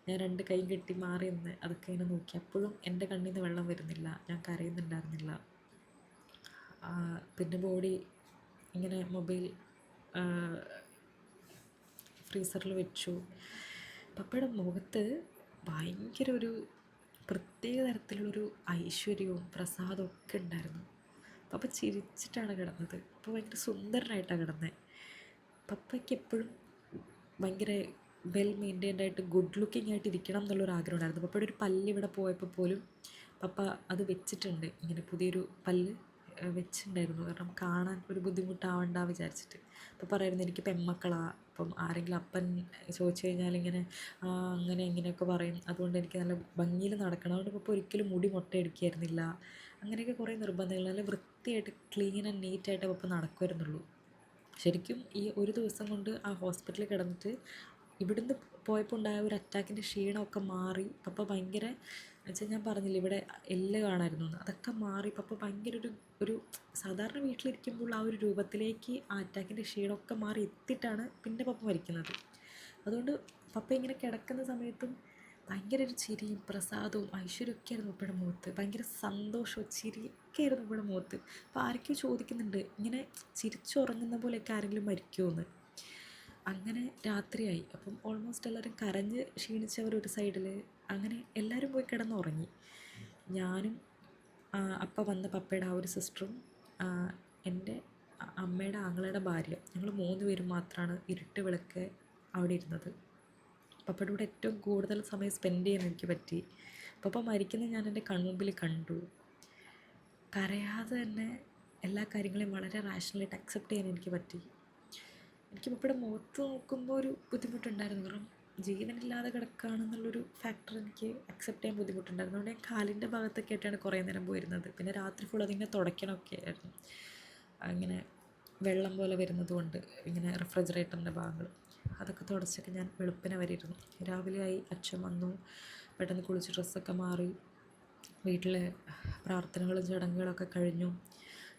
ഞാൻ 2 കൈയും കെട്ടി മാറി നിന്ന് അതൊക്കെ ഇങ്ങനെ നോക്കി. അപ്പോഴും എൻ്റെ കണ്ണിൽ നിന്ന് വെള്ളം വരുന്നില്ല, ഞാൻ കരയുന്നുണ്ടായിരുന്നില്ല. പിന്നെ ബോഡി ഇങ്ങനെ മൊബൈൽ ഫ്രീസറിൽ വെച്ചു. പപ്പയുടെ മുഖത്ത് ഭയങ്കര ഒരു പ്രത്യേക തരത്തിലുള്ളൊരു ഐശ്വര്യവും പ്രസാദവും ഒക്കെ ഉണ്ടായിരുന്നു. പപ്പ ചിരിച്ചിട്ടാണ് കിടന്നത്. പപ്പ ഭയങ്കര സുന്ദരനായിട്ടാണ് കിടന്നത്. പപ്പയ്ക്ക് എപ്പോഴും ഭയങ്കര വെൽ മെയിൻറ്റെയിൻഡ് ആയിട്ട് ഗുഡ് ലുക്കിംഗ് ആയിട്ട് ഇരിക്കണം എന്നുള്ളൊരു ആഗ്രഹം ഉണ്ടായിരുന്നു. പപ്പയുടെ ഒരു പല്ല് ഇവിടെ പോയപ്പോൾ പോലും പപ്പ അത് വെച്ചിട്ടുണ്ട്. ഇങ്ങനെ പുതിയൊരു പല്ല് വെച്ചിട്ടുണ്ടായിരുന്നു. കാരണം കാണാൻ ഒരു ബുദ്ധിമുട്ടാവണ്ട വിചാരിച്ചിട്ട്. അപ്പോൾ പറയുന്നത്, എനിക്ക് പെൺമക്കളാ, അപ്പം ആരെങ്കിലും അപ്പൻ ചോദിച്ചു കഴിഞ്ഞാൽ ഇങ്ങനെ അങ്ങനെ ഇങ്ങനെയൊക്കെ പറയും, അതുകൊണ്ട് എനിക്ക് നല്ല ഭംഗിയിൽ നടക്കണം. അതുകൊണ്ട് പപ്പ ഒരിക്കലും മുടി മൊട്ടയടിക്കായിരുന്നില്ല. അങ്ങനെയൊക്കെ കുറേ നിർബന്ധങ്ങൾ. നല്ല വൃത്തിയായിട്ട് ക്ലീൻ ആൻഡ് നീറ്റായിട്ട് പപ്പ നടക്കുമായിരുന്നുള്ളൂ. ശരിക്കും ഈ ഒരു ദിവസം കൊണ്ട് ആ ഹോസ്പിറ്റലിൽ കിടന്നിട്ട് ഇവിടുന്ന് പോയപ്പോൾ ഉണ്ടായ ഒരു അറ്റാക്കിൻ്റെ ക്ഷീണമൊക്കെ മാറി. പപ്പ ഭയങ്കര എന്നുവെച്ചാൽ, ഞാൻ പറഞ്ഞില്ല ഇവിടെ എല്ല് കാണാമായിരുന്നു എന്ന്, അതൊക്കെ മാറി. പപ്പ ഭയങ്കര ഒരു സാധാരണ വീട്ടിലിരിക്കുമ്പോൾ ആ ഒരു രൂപത്തിലേക്ക് ആ അറ്റാക്കിൻ്റെ ക്ഷീണമൊക്കെ മാറി എത്തിയിട്ടാണ് പിന്നെ പപ്പ മരിക്കുന്നത്. അതുകൊണ്ട് പപ്പ ഇങ്ങനെ കിടക്കുന്ന സമയത്തും ഭയങ്കര ഒരു ചിരിയും പ്രസാദവും ഐശ്വര്യമൊക്കെ ആയിരുന്നു പപ്പയുടെ മുഖത്ത്. ഭയങ്കര സന്തോഷവും ചിരിയൊക്കെ ആയിരുന്നു പപ്പയുടെ മുഖത്ത്. അപ്പോൾ ആരൊക്കെയോ ചോദിക്കുന്നുണ്ട്, ഇങ്ങനെ ചിരിച്ചുറങ്ങുന്ന പോലെയൊക്കെ ആരെങ്കിലും മരിക്കുമോ എന്ന്. അങ്ങനെ രാത്രിയായി. അപ്പം ഓൾമോസ്റ്റ് എല്ലാവരും കരഞ്ഞ് ക്ഷീണിച്ചവരൊരു സൈഡിൽ. അങ്ങനെ എല്ലാവരും പോയി കിടന്നുറങ്ങി. ഞാനും അപ്പം വന്ന പപ്പയുടെ ആ ഒരു സിസ്റ്ററും എൻ്റെ അമ്മയുടെ ആങ്ങളയുടെ ഭാര്യ, ഞങ്ങൾ 3 പേരും മാത്രമാണ് ഇരുട്ട് വിളക്ക് അവിടെ ഇരുന്നത്. പപ്പയുടെ കൂടെ ഏറ്റവും കൂടുതൽ സമയം സ്പെൻഡ് ചെയ്യാൻ എനിക്ക് പറ്റി. പപ്പ മരിക്കുന്നത് ഞാൻ എൻ്റെ കൺമുമ്പിൽ കണ്ടു. കരയാതെ തന്നെ എല്ലാ കാര്യങ്ങളെയും വളരെ റാഷണലായിട്ട് അക്സെപ്റ്റ് ചെയ്യാൻ എനിക്ക് പറ്റി. എനിക്ക് പപ്പയുടെ മുഖത്ത് നോക്കുമ്പോൾ ഒരു ബുദ്ധിമുട്ടുണ്ടായിരുന്നു. കാരണം ജീവനില്ലാതെ കിടക്കുകയാണെന്നുള്ളൊരു ഫാക്ടർ എനിക്ക് അക്സെപ്റ്റ് ചെയ്യാൻ ബുദ്ധിമുട്ടുണ്ടായിരുന്നു. അതുകൊണ്ട് ഞാൻ കാലിൻ്റെ ഭാഗത്തൊക്കെ ആയിട്ടാണ് കുറേ നേരം പോയിരുന്നത്. പിന്നെ രാത്രി ഫുൾ അതിങ്ങനെ തുടയ്ക്കണമൊക്കെ ആയിരുന്നു. അങ്ങനെ വെള്ളം പോലെ വരുന്നത് കൊണ്ട് ഇങ്ങനെ റെഫ്രിജറേറ്ററിൻ്റെ ഭാഗങ്ങൾ അതൊക്കെ തുടച്ചൊക്കെ ഞാൻ വെളുപ്പിനെ വരെ ഇരുന്നു. രാവിലെ ആയി, അച്ഛൻ വന്നു, പെട്ടെന്ന് കുളിച്ച് ഡ്രസ്സൊക്കെ മാറി. വീട്ടിലെ പ്രാർത്ഥനകളും ചടങ്ങുകളൊക്കെ കഴിഞ്ഞു.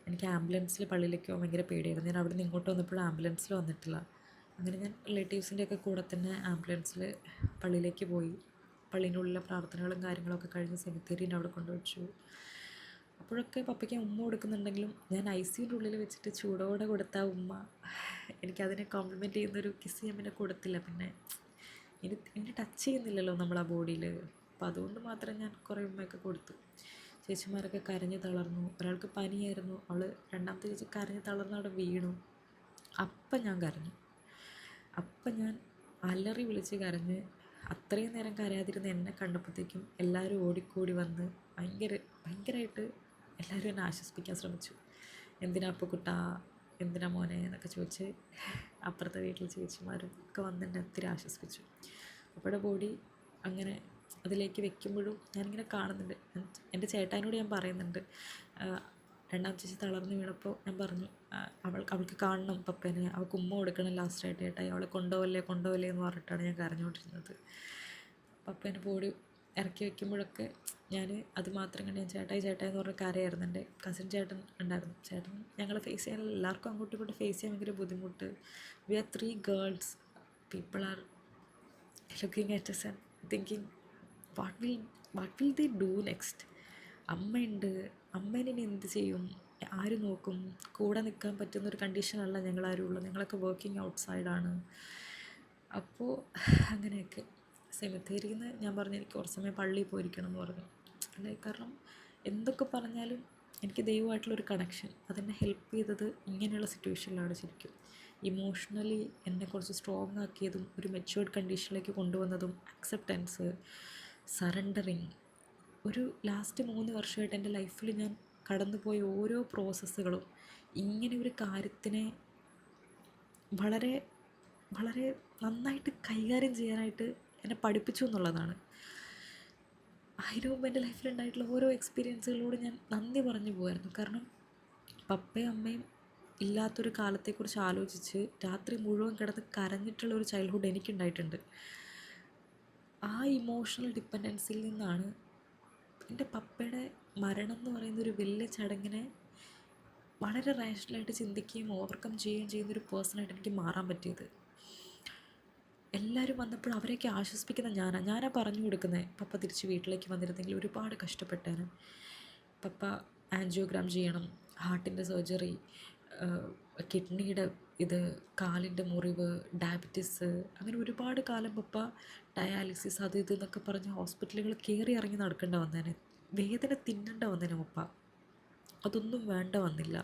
എനിക്ക് ആംബുലൻസിൽ പള്ളിയിലേക്ക് പോകാൻ ഭയങ്കര പേടിയായിരുന്നു. ഞാൻ അവിടെ നിന്ന് ഇങ്ങോട്ട് വന്നപ്പോഴും ആംബുലൻസിൽ വന്നിട്ടില്ല. അങ്ങനെ ഞാൻ റിലേറ്റീവ്സിൻ്റെയൊക്കെ കൂടെ തന്നെ ആംബുലൻസിൽ പള്ളിയിലേക്ക് പോയി. പള്ളീൻ്റെ ഉള്ളിലെ പ്രാർത്ഥനകളും കാര്യങ്ങളൊക്കെ കഴിഞ്ഞ് സെമിത്തേരീൻ്റെ അവിടെ കൊണ്ടുവച്ചു. അപ്പോഴൊക്കെ പപ്പയ്ക്ക് ഉമ്മ കൊടുക്കുന്നുണ്ടെങ്കിലും ഞാൻ ICUൻ്റെ ഉള്ളിൽ വെച്ചിട്ട് ചൂടോടെ കൊടുത്ത ഉമ്മ എനിക്കതിനെ കോംപ്ലിമെൻറ്റ് ചെയ്യുന്നൊരു കിസ് ഞാൻ പിന്നെ കൊടുത്തില്ല. പിന്നെ എന്നെ ടച്ച് ചെയ്യുന്നില്ലല്ലോ നമ്മൾ ആ ബോഡിയിൽ. അപ്പോൾ അതുകൊണ്ട് മാത്രം ഞാൻ കുറേ ഉമ്മയൊക്കെ കൊടുത്തു. ചേച്ചിമാരൊക്കെ കരഞ്ഞ് തളർന്നു. ഒരാൾക്ക് പനിയായിരുന്നു, അവൾ രണ്ടാമത്തെ ചേച്ചി കരഞ്ഞ് തളർന്ന് അവിടെ വീണു. അപ്പം ഞാൻ കരഞ്ഞു. അപ്പം ഞാൻ അലറി വിളിച്ച് കരഞ്ഞ്. അത്രയും നേരം കരയാതിരുന്ന് എന്നെ കണ്ടപ്പോഴത്തേക്കും എല്ലാവരും ഓടിക്കൂടി വന്ന് ഭയങ്കരമായിട്ട് എല്ലാവരും എന്നെ ആശ്വസിപ്പിക്കാൻ ശ്രമിച്ചു. എന്തിനാ അപ്പോൾ കുട്ടാ, എന്തിനാ മോനെ എന്നൊക്കെ ചോദിച്ച് അപ്പുറത്തെ വീട്ടിൽ ചേച്ചിമാരും ഒക്കെ വന്ന് എന്നെ ഒത്തിരി ആശ്വസിപ്പിച്ചു. അപ്പോഴെ ബോഡി അങ്ങനെ അതിലേക്ക് വെക്കുമ്പോഴും ഞാനിങ്ങനെ കാണുന്നുണ്ട്. എൻ്റെ ചേട്ടായിനോട് ഞാൻ പറയുന്നുണ്ട്, രണ്ടാമത്തെ ചേച്ചി തളർന്ന് വീണപ്പോൾ ഞാൻ പറഞ്ഞു, അവൾക്ക് കാണണം പപ്പേനെ, അവൾക്ക് ഉമ്മ കൊടുക്കണം ലാസ്റ്റായിട്ട് ചേട്ടായി, അവളെ കൊണ്ടുപോകല്ലേ എന്ന് പറഞ്ഞിട്ടാണ് ഞാൻ കരഞ്ഞുകൊണ്ടിരുന്നത്. പപ്പേനെ ബോഡി ഇറക്കി വെക്കുമ്പോഴൊക്കെ ഞാൻ അത് മാത്രം കണ്ട് ഞാൻ ചേട്ടായി എന്ന് പറഞ്ഞ കരയായിരുന്നു. എൻ്റെ കസിൻ ചേട്ടൻ ഉണ്ടായിരുന്നു. ചേട്ടൻ ഞങ്ങളെ ഫേസ് ചെയ്യാൻ, എല്ലാവർക്കും അങ്ങോട്ടും ഇങ്ങോട്ടും ഫേസ് ചെയ്യാൻ ഭയങ്കര ബുദ്ധിമുട്ട്. We are 3 girls. People are looking at us and thinking what will they do next. അമ്മയുണ്ട്, അമ്മേനെ ഇനി എന്ത് ചെയ്യും, ആര് നോക്കും, കൂടെ നിൽക്കാൻ പറ്റുന്നൊരു കണ്ടീഷനല്ല ഞങ്ങളാരും ഉള്ളത്. ഞങ്ങളൊക്കെ വർക്കിംഗ് ഔട്ട്സൈഡാണ്. അപ്പോൾ അങ്ങനെയൊക്കെ സെമിത്തേരിയിൽ നിന്ന് ഞാൻ പറഞ്ഞു എനിക്ക് കുറച്ച് സമയം പള്ളിയിൽ പോയിരിക്കണം എന്ന് പറഞ്ഞു. അല്ലെ, കാരണം എന്തൊക്കെ പറഞ്ഞാലും എനിക്ക് ദൈവമായിട്ടുള്ളൊരു കണക്ഷൻ അതെന്നെ ഹെൽപ്പ് ചെയ്തത് ഇങ്ങനെയുള്ള സിറ്റുവേഷനിലാണ്. ശരിക്കും ഇമോഷണലി എന്നെ കുറച്ച് സ്ട്രോങ് ആക്കിയതും ഒരു മെച്യൂർഡ് കണ്ടീഷനിലേക്ക് കൊണ്ടുവന്നതും അക്സെപ്റ്റൻസ്, സറണ്ടറിങ്. ഒരു ലാസ്റ്റ് 3 വർഷമായിട്ട് എൻ്റെ ലൈഫിൽ ഞാൻ കടന്നുപോയ ഓരോ പ്രോസസ്സുകളും ഇങ്ങനെ ഒരു കാര്യത്തിനെ വളരെ വളരെ നന്നായിട്ട് കൈകാര്യം ചെയ്യാനായിട്ട് എന്നെ പഠിപ്പിച്ചു എന്നുള്ളതാണ്. അതിനു മുമ്പ് എൻ്റെ ലൈഫിലുണ്ടായിട്ടുള്ള ഓരോ എക്സ്പീരിയൻസുകളോട് ഞാൻ നന്ദി പറഞ്ഞു പോകുമായിരുന്നു. കാരണം പപ്പയും അമ്മയും ഇല്ലാത്തൊരു കാലത്തെക്കുറിച്ച് ആലോചിച്ച് രാത്രി മുഴുവൻ കിടന്ന് കരഞ്ഞിട്ടുള്ള ഒരു ചൈൽഡ്ഹുഡ് എനിക്കുണ്ടായിട്ടുണ്ട്. ആ ഇമോഷണൽ ഡിപ്പെൻഡൻസിയിൽ നിന്നാണ് എൻ്റെ പപ്പയുടെ മരണം എന്ന് പറയുന്ന ഒരു വലിയ ചടങ്ങിനെ വളരെ റാഷണലായിട്ട് ചിന്തിക്കുകയും ഓവർകം ചെയ്യുകയും ചെയ്യുന്നൊരു പേഴ്സണായിട്ട് എനിക്ക് മാറാൻ പറ്റിയത്. എല്ലാവരും വന്നപ്പോൾ അവരെയൊക്കെ ആശ്വസിപ്പിക്കുന്ന ഞാനാ പറഞ്ഞു കൊടുക്കുന്നത്, പപ്പ തിരിച്ച് വീട്ടിലേക്ക് വന്നിരുന്നെങ്കിൽ ഒരുപാട് കഷ്ടപ്പെട്ടേനെ. പപ്പ ആൻജിയോഗ്രാം ചെയ്യണം, ഹാർട്ടിൻ്റെ സർജറി, കിഡ്നിയുടെ ഇത്, കാലിൻ്റെ മുറിവ്, ഡയബറ്റിസ്, അങ്ങനെ ഒരുപാട് കാലം പപ്പ ഡയാലിസിസ് അത് ഇത് എന്നൊക്കെ പറഞ്ഞ് ഹോസ്പിറ്റലുകൾ കയറി ഇറങ്ങി നടക്കേണ്ട വന്നേനെ. വേദന തിന്നേണ്ട വന്നേനെ പപ്പ. അതൊന്നും വേണ്ട വന്നില്ല.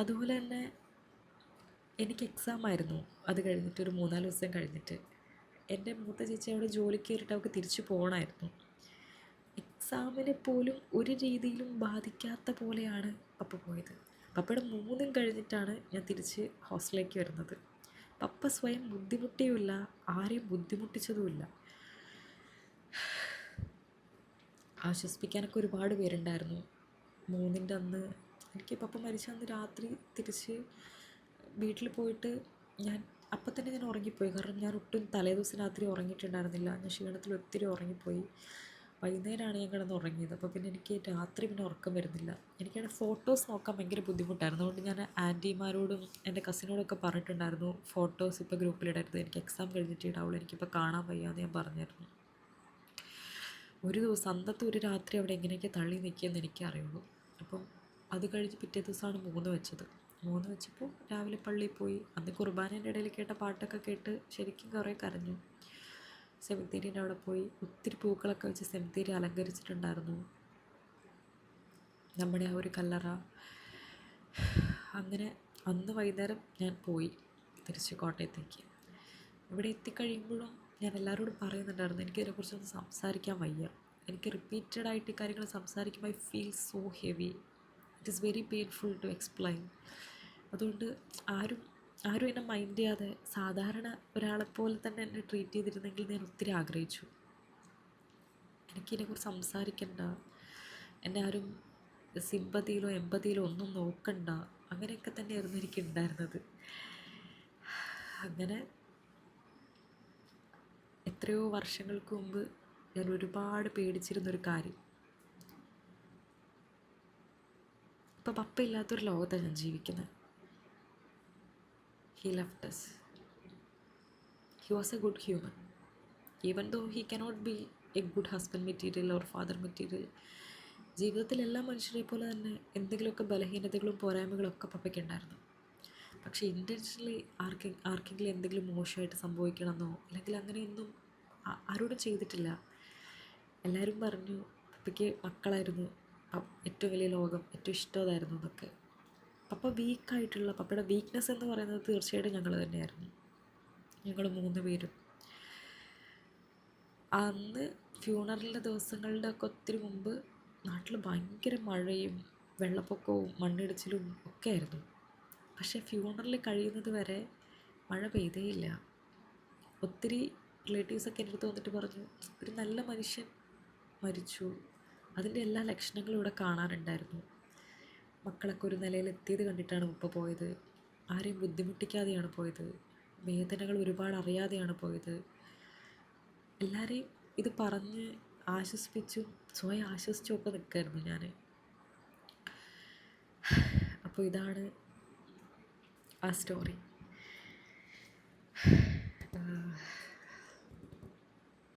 അതുപോലെ തന്നെ എനിക്ക് എക്സാം ആയിരുന്നു. അത് കഴിഞ്ഞിട്ട് ഒരു 3-4 ദിവസം കഴിഞ്ഞിട്ട് എൻ്റെ മൂത്ത ചേച്ചി അവിടെ ജോലിക്ക് കയറിയിട്ട് അവൾക്ക് തിരിച്ചു പോകണമായിരുന്നു. എക്സാമിനെ പോലും ഒരു രീതിയിലും ബാധിക്കാത്ത പോലെയാണ് പപ്പ പോയത്. പപ്പയുടെ 3 കഴിഞ്ഞിട്ടാണ് ഞാൻ തിരിച്ച് ഹോസ്റ്റലിലേക്ക് വരുന്നത്. പപ്പ സ്വയം ബുദ്ധിമുട്ടിയുമില്ല, ആരെയും ബുദ്ധിമുട്ടിച്ചതുമില്ല. ആശ്വസിപ്പിക്കാനൊക്കെ ഒരുപാട് പേരുണ്ടായിരുന്നു. 3ൻ്റെ അന്ന് എനിക്ക് പപ്പ മരിച്ച അന്ന് രാത്രി തിരിച്ച് വീട്ടിൽ പോയിട്ട് ഞാൻ അപ്പം തന്നെ ഞാൻ ഉറങ്ങിപ്പോയി. കാരണം ഞാൻ ഒട്ടും തലേദിവസം രാത്രി ഉറങ്ങിയിട്ടുണ്ടായിരുന്നില്ല. ഞാൻ ക്ഷീണത്തിൽ ഒത്തിരി ഉറങ്ങിപ്പോയി. വൈകുന്നേരമാണ് ഞാൻ കിടന്ന് ഉറങ്ങിയത്. അപ്പോൾ പിന്നെ എനിക്ക് രാത്രി പിന്നെ ഉറക്കം വരുന്നില്ല. എനിക്കാണ് ഫോട്ടോസ് നോക്കാൻ ഭയങ്കര ബുദ്ധിമുട്ടായിരുന്നു. അതുകൊണ്ട് ഞാൻ ആൻറ്റിമാരോടും എൻ്റെ കസിനോടൊക്കെ പറഞ്ഞിട്ടുണ്ടായിരുന്നു, ഫോട്ടോസ് ഇപ്പോൾ ഗ്രൂപ്പിലിടരുത്, എനിക്ക് എക്സാം കഴിഞ്ഞിട്ട് ഇടാവുള്ളൂ, എനിക്കിപ്പോൾ കാണാൻ വയ്യാന്ന് ഞാൻ പറഞ്ഞായിരുന്നു. ഒരു ദിവസം അന്നത്തെ ഒരു രാത്രി അവിടെ എങ്ങനെയൊക്കെ തള്ളി നിൽക്കിയെന്ന് എനിക്കേ അറിയുള്ളൂ. അപ്പം അത് കഴിഞ്ഞ് പിറ്റേ ദിവസമാണ് 3 വെച്ചത്. 3 വെച്ചപ്പോൾ രാവിലെ പള്ളിയിൽ പോയി. അന്ന് കുർബാനേൻ്റെ ഇടയിൽ കേട്ട പാട്ടൊക്കെ കേട്ട് ശരിക്കും കുറേ കരഞ്ഞു. സെമിത്തേരീൻ്റെ അവിടെ പോയി ഒത്തിരി പൂക്കളൊക്കെ വെച്ച് സെമിത്തേരി അലങ്കരിച്ചിട്ടുണ്ടായിരുന്നു. നമ്മുടെ ആ ഒരു കല്ലറ. അങ്ങനെ അന്ന് വൈകുന്നേരം ഞാൻ പോയി തിരിച്ച് കോട്ടയത്തേക്ക്. ഇവിടെ എത്തിക്കഴിയുമ്പോഴും ഞാൻ എല്ലാവരോടും പറയുന്നുണ്ടായിരുന്നു, എനിക്കിതിനെക്കുറിച്ചൊന്നും സംസാരിക്കാൻ വയ്യ. എനിക്ക് റിപ്പീറ്റഡായിട്ട് ഈ കാര്യങ്ങൾ സംസാരിക്കുമ്പോൾ I feel so heavy. It is very painful to explain. അതുകൊണ്ട് ആരും എന്നെ മൈൻഡ് ചെയ്യാതെ സാധാരണ ഒരാളെപ്പോലെ തന്നെ എന്നെ ട്രീറ്റ് ചെയ്തിരുന്നെങ്കിൽ ഞാൻ ഒത്തിരി ആഗ്രഹിച്ചു. എനിക്കിതിനെക്കുറിച്ച് സംസാരിക്കണ്ട, എന്നെ ആരും സിമ്പതിയിലോ എമ്പതിയിലോ ഒന്നും നോക്കണ്ട, അങ്ങനെയൊക്കെ തന്നെയായിരുന്നു എനിക്കുണ്ടായിരുന്നത്. അങ്ങനെ എത്രയോ വർഷങ്ങൾക്ക് മുമ്പ് ഞാൻ ഒരുപാട് പേടിച്ചിരുന്നൊരു കാര്യം, ഇപ്പം പപ്പ ഇല്ലാത്തൊരു ലോകത്താണ് ഞാൻ ജീവിക്കുന്നത്. He left us. He was a good human. Even though he cannot be a good husband material or father material. ജീവിതത്തിൽ എല്ലാ മനുഷ്യരെ പോലെ തന്നെ എന്തെങ്കിലുമൊക്കെ ബലഹീനതകളും പോരായ്മകളും ഒക്കെ പപ്പയ്ക്ക് ഉണ്ടായിരുന്നു. പക്ഷേ ഇൻറ്റൻഷനലി ആർക്കെങ്കിലും എന്തെങ്കിലും മോശമായിട്ട് സംഭവിക്കണമെന്നോ അല്ലെങ്കിൽ അങ്ങനെയൊന്നും ആരോടും ചെയ്തിട്ടില്ല. എല്ലാവരും പറഞ്ഞു പപ്പയ്ക്ക് മക്കളായിരുന്നു, ഏറ്റവും വലിയ ലോകം, ഏറ്റവും ഇഷ്ടം അതായിരുന്നു എന്നൊക്കെ. പപ്പയുടെ വീക്ക്നെസ് എന്ന് പറയുന്നത് തീർച്ചയായിട്ടും ഞങ്ങൾ തന്നെയായിരുന്നു. ഞങ്ങൾ 3 പേരും. അന്ന് ഫ്യൂണറലിൻ്റെ ദിവസങ്ങളുടെ ഒക്കെ ഒത്തിരി മുമ്പ് നാട്ടിൽ ഭയങ്കര മഴയും വെള്ളപ്പൊക്കവും മണ്ണിടിച്ചിലും ഒക്കെ ആയിരുന്നു. പക്ഷേ ഫ്യൂണറൽ കഴിയുന്നത് വരെ മഴ പെയ്തേയില്ല. ഒത്തിരി റിലേറ്റീവ്സൊക്കെ എൻ്റെ അടുത്ത് വന്നിട്ട് പറഞ്ഞു, ഒരു നല്ല മനുഷ്യൻ മരിച്ചു, അതിൻ്റെ എല്ലാ ലക്ഷണങ്ങളും ഇവിടെ കാണാനുണ്ടായിരുന്നു. മക്കളൊക്കെ ഒരു നിലയിലെത്തിയത് കണ്ടിട്ടാണ് ഉപ്പ പോയത്. ആരെയും ബുദ്ധിമുട്ടിക്കാതെയാണ് പോയത്. വേദനകൾ ഒരുപാട് അറിയാതെയാണ് പോയത്. എല്ലാവരെയും ഇത് പറഞ്ഞ് ആശ്വസിപ്പിച്ചും സ്വയം ആശ്വസിച്ചും ഒക്കെ നിൽക്കുമായിരുന്നു ഞാൻ. അപ്പോൾ ഇതാണ് ആ സ്റ്റോറി.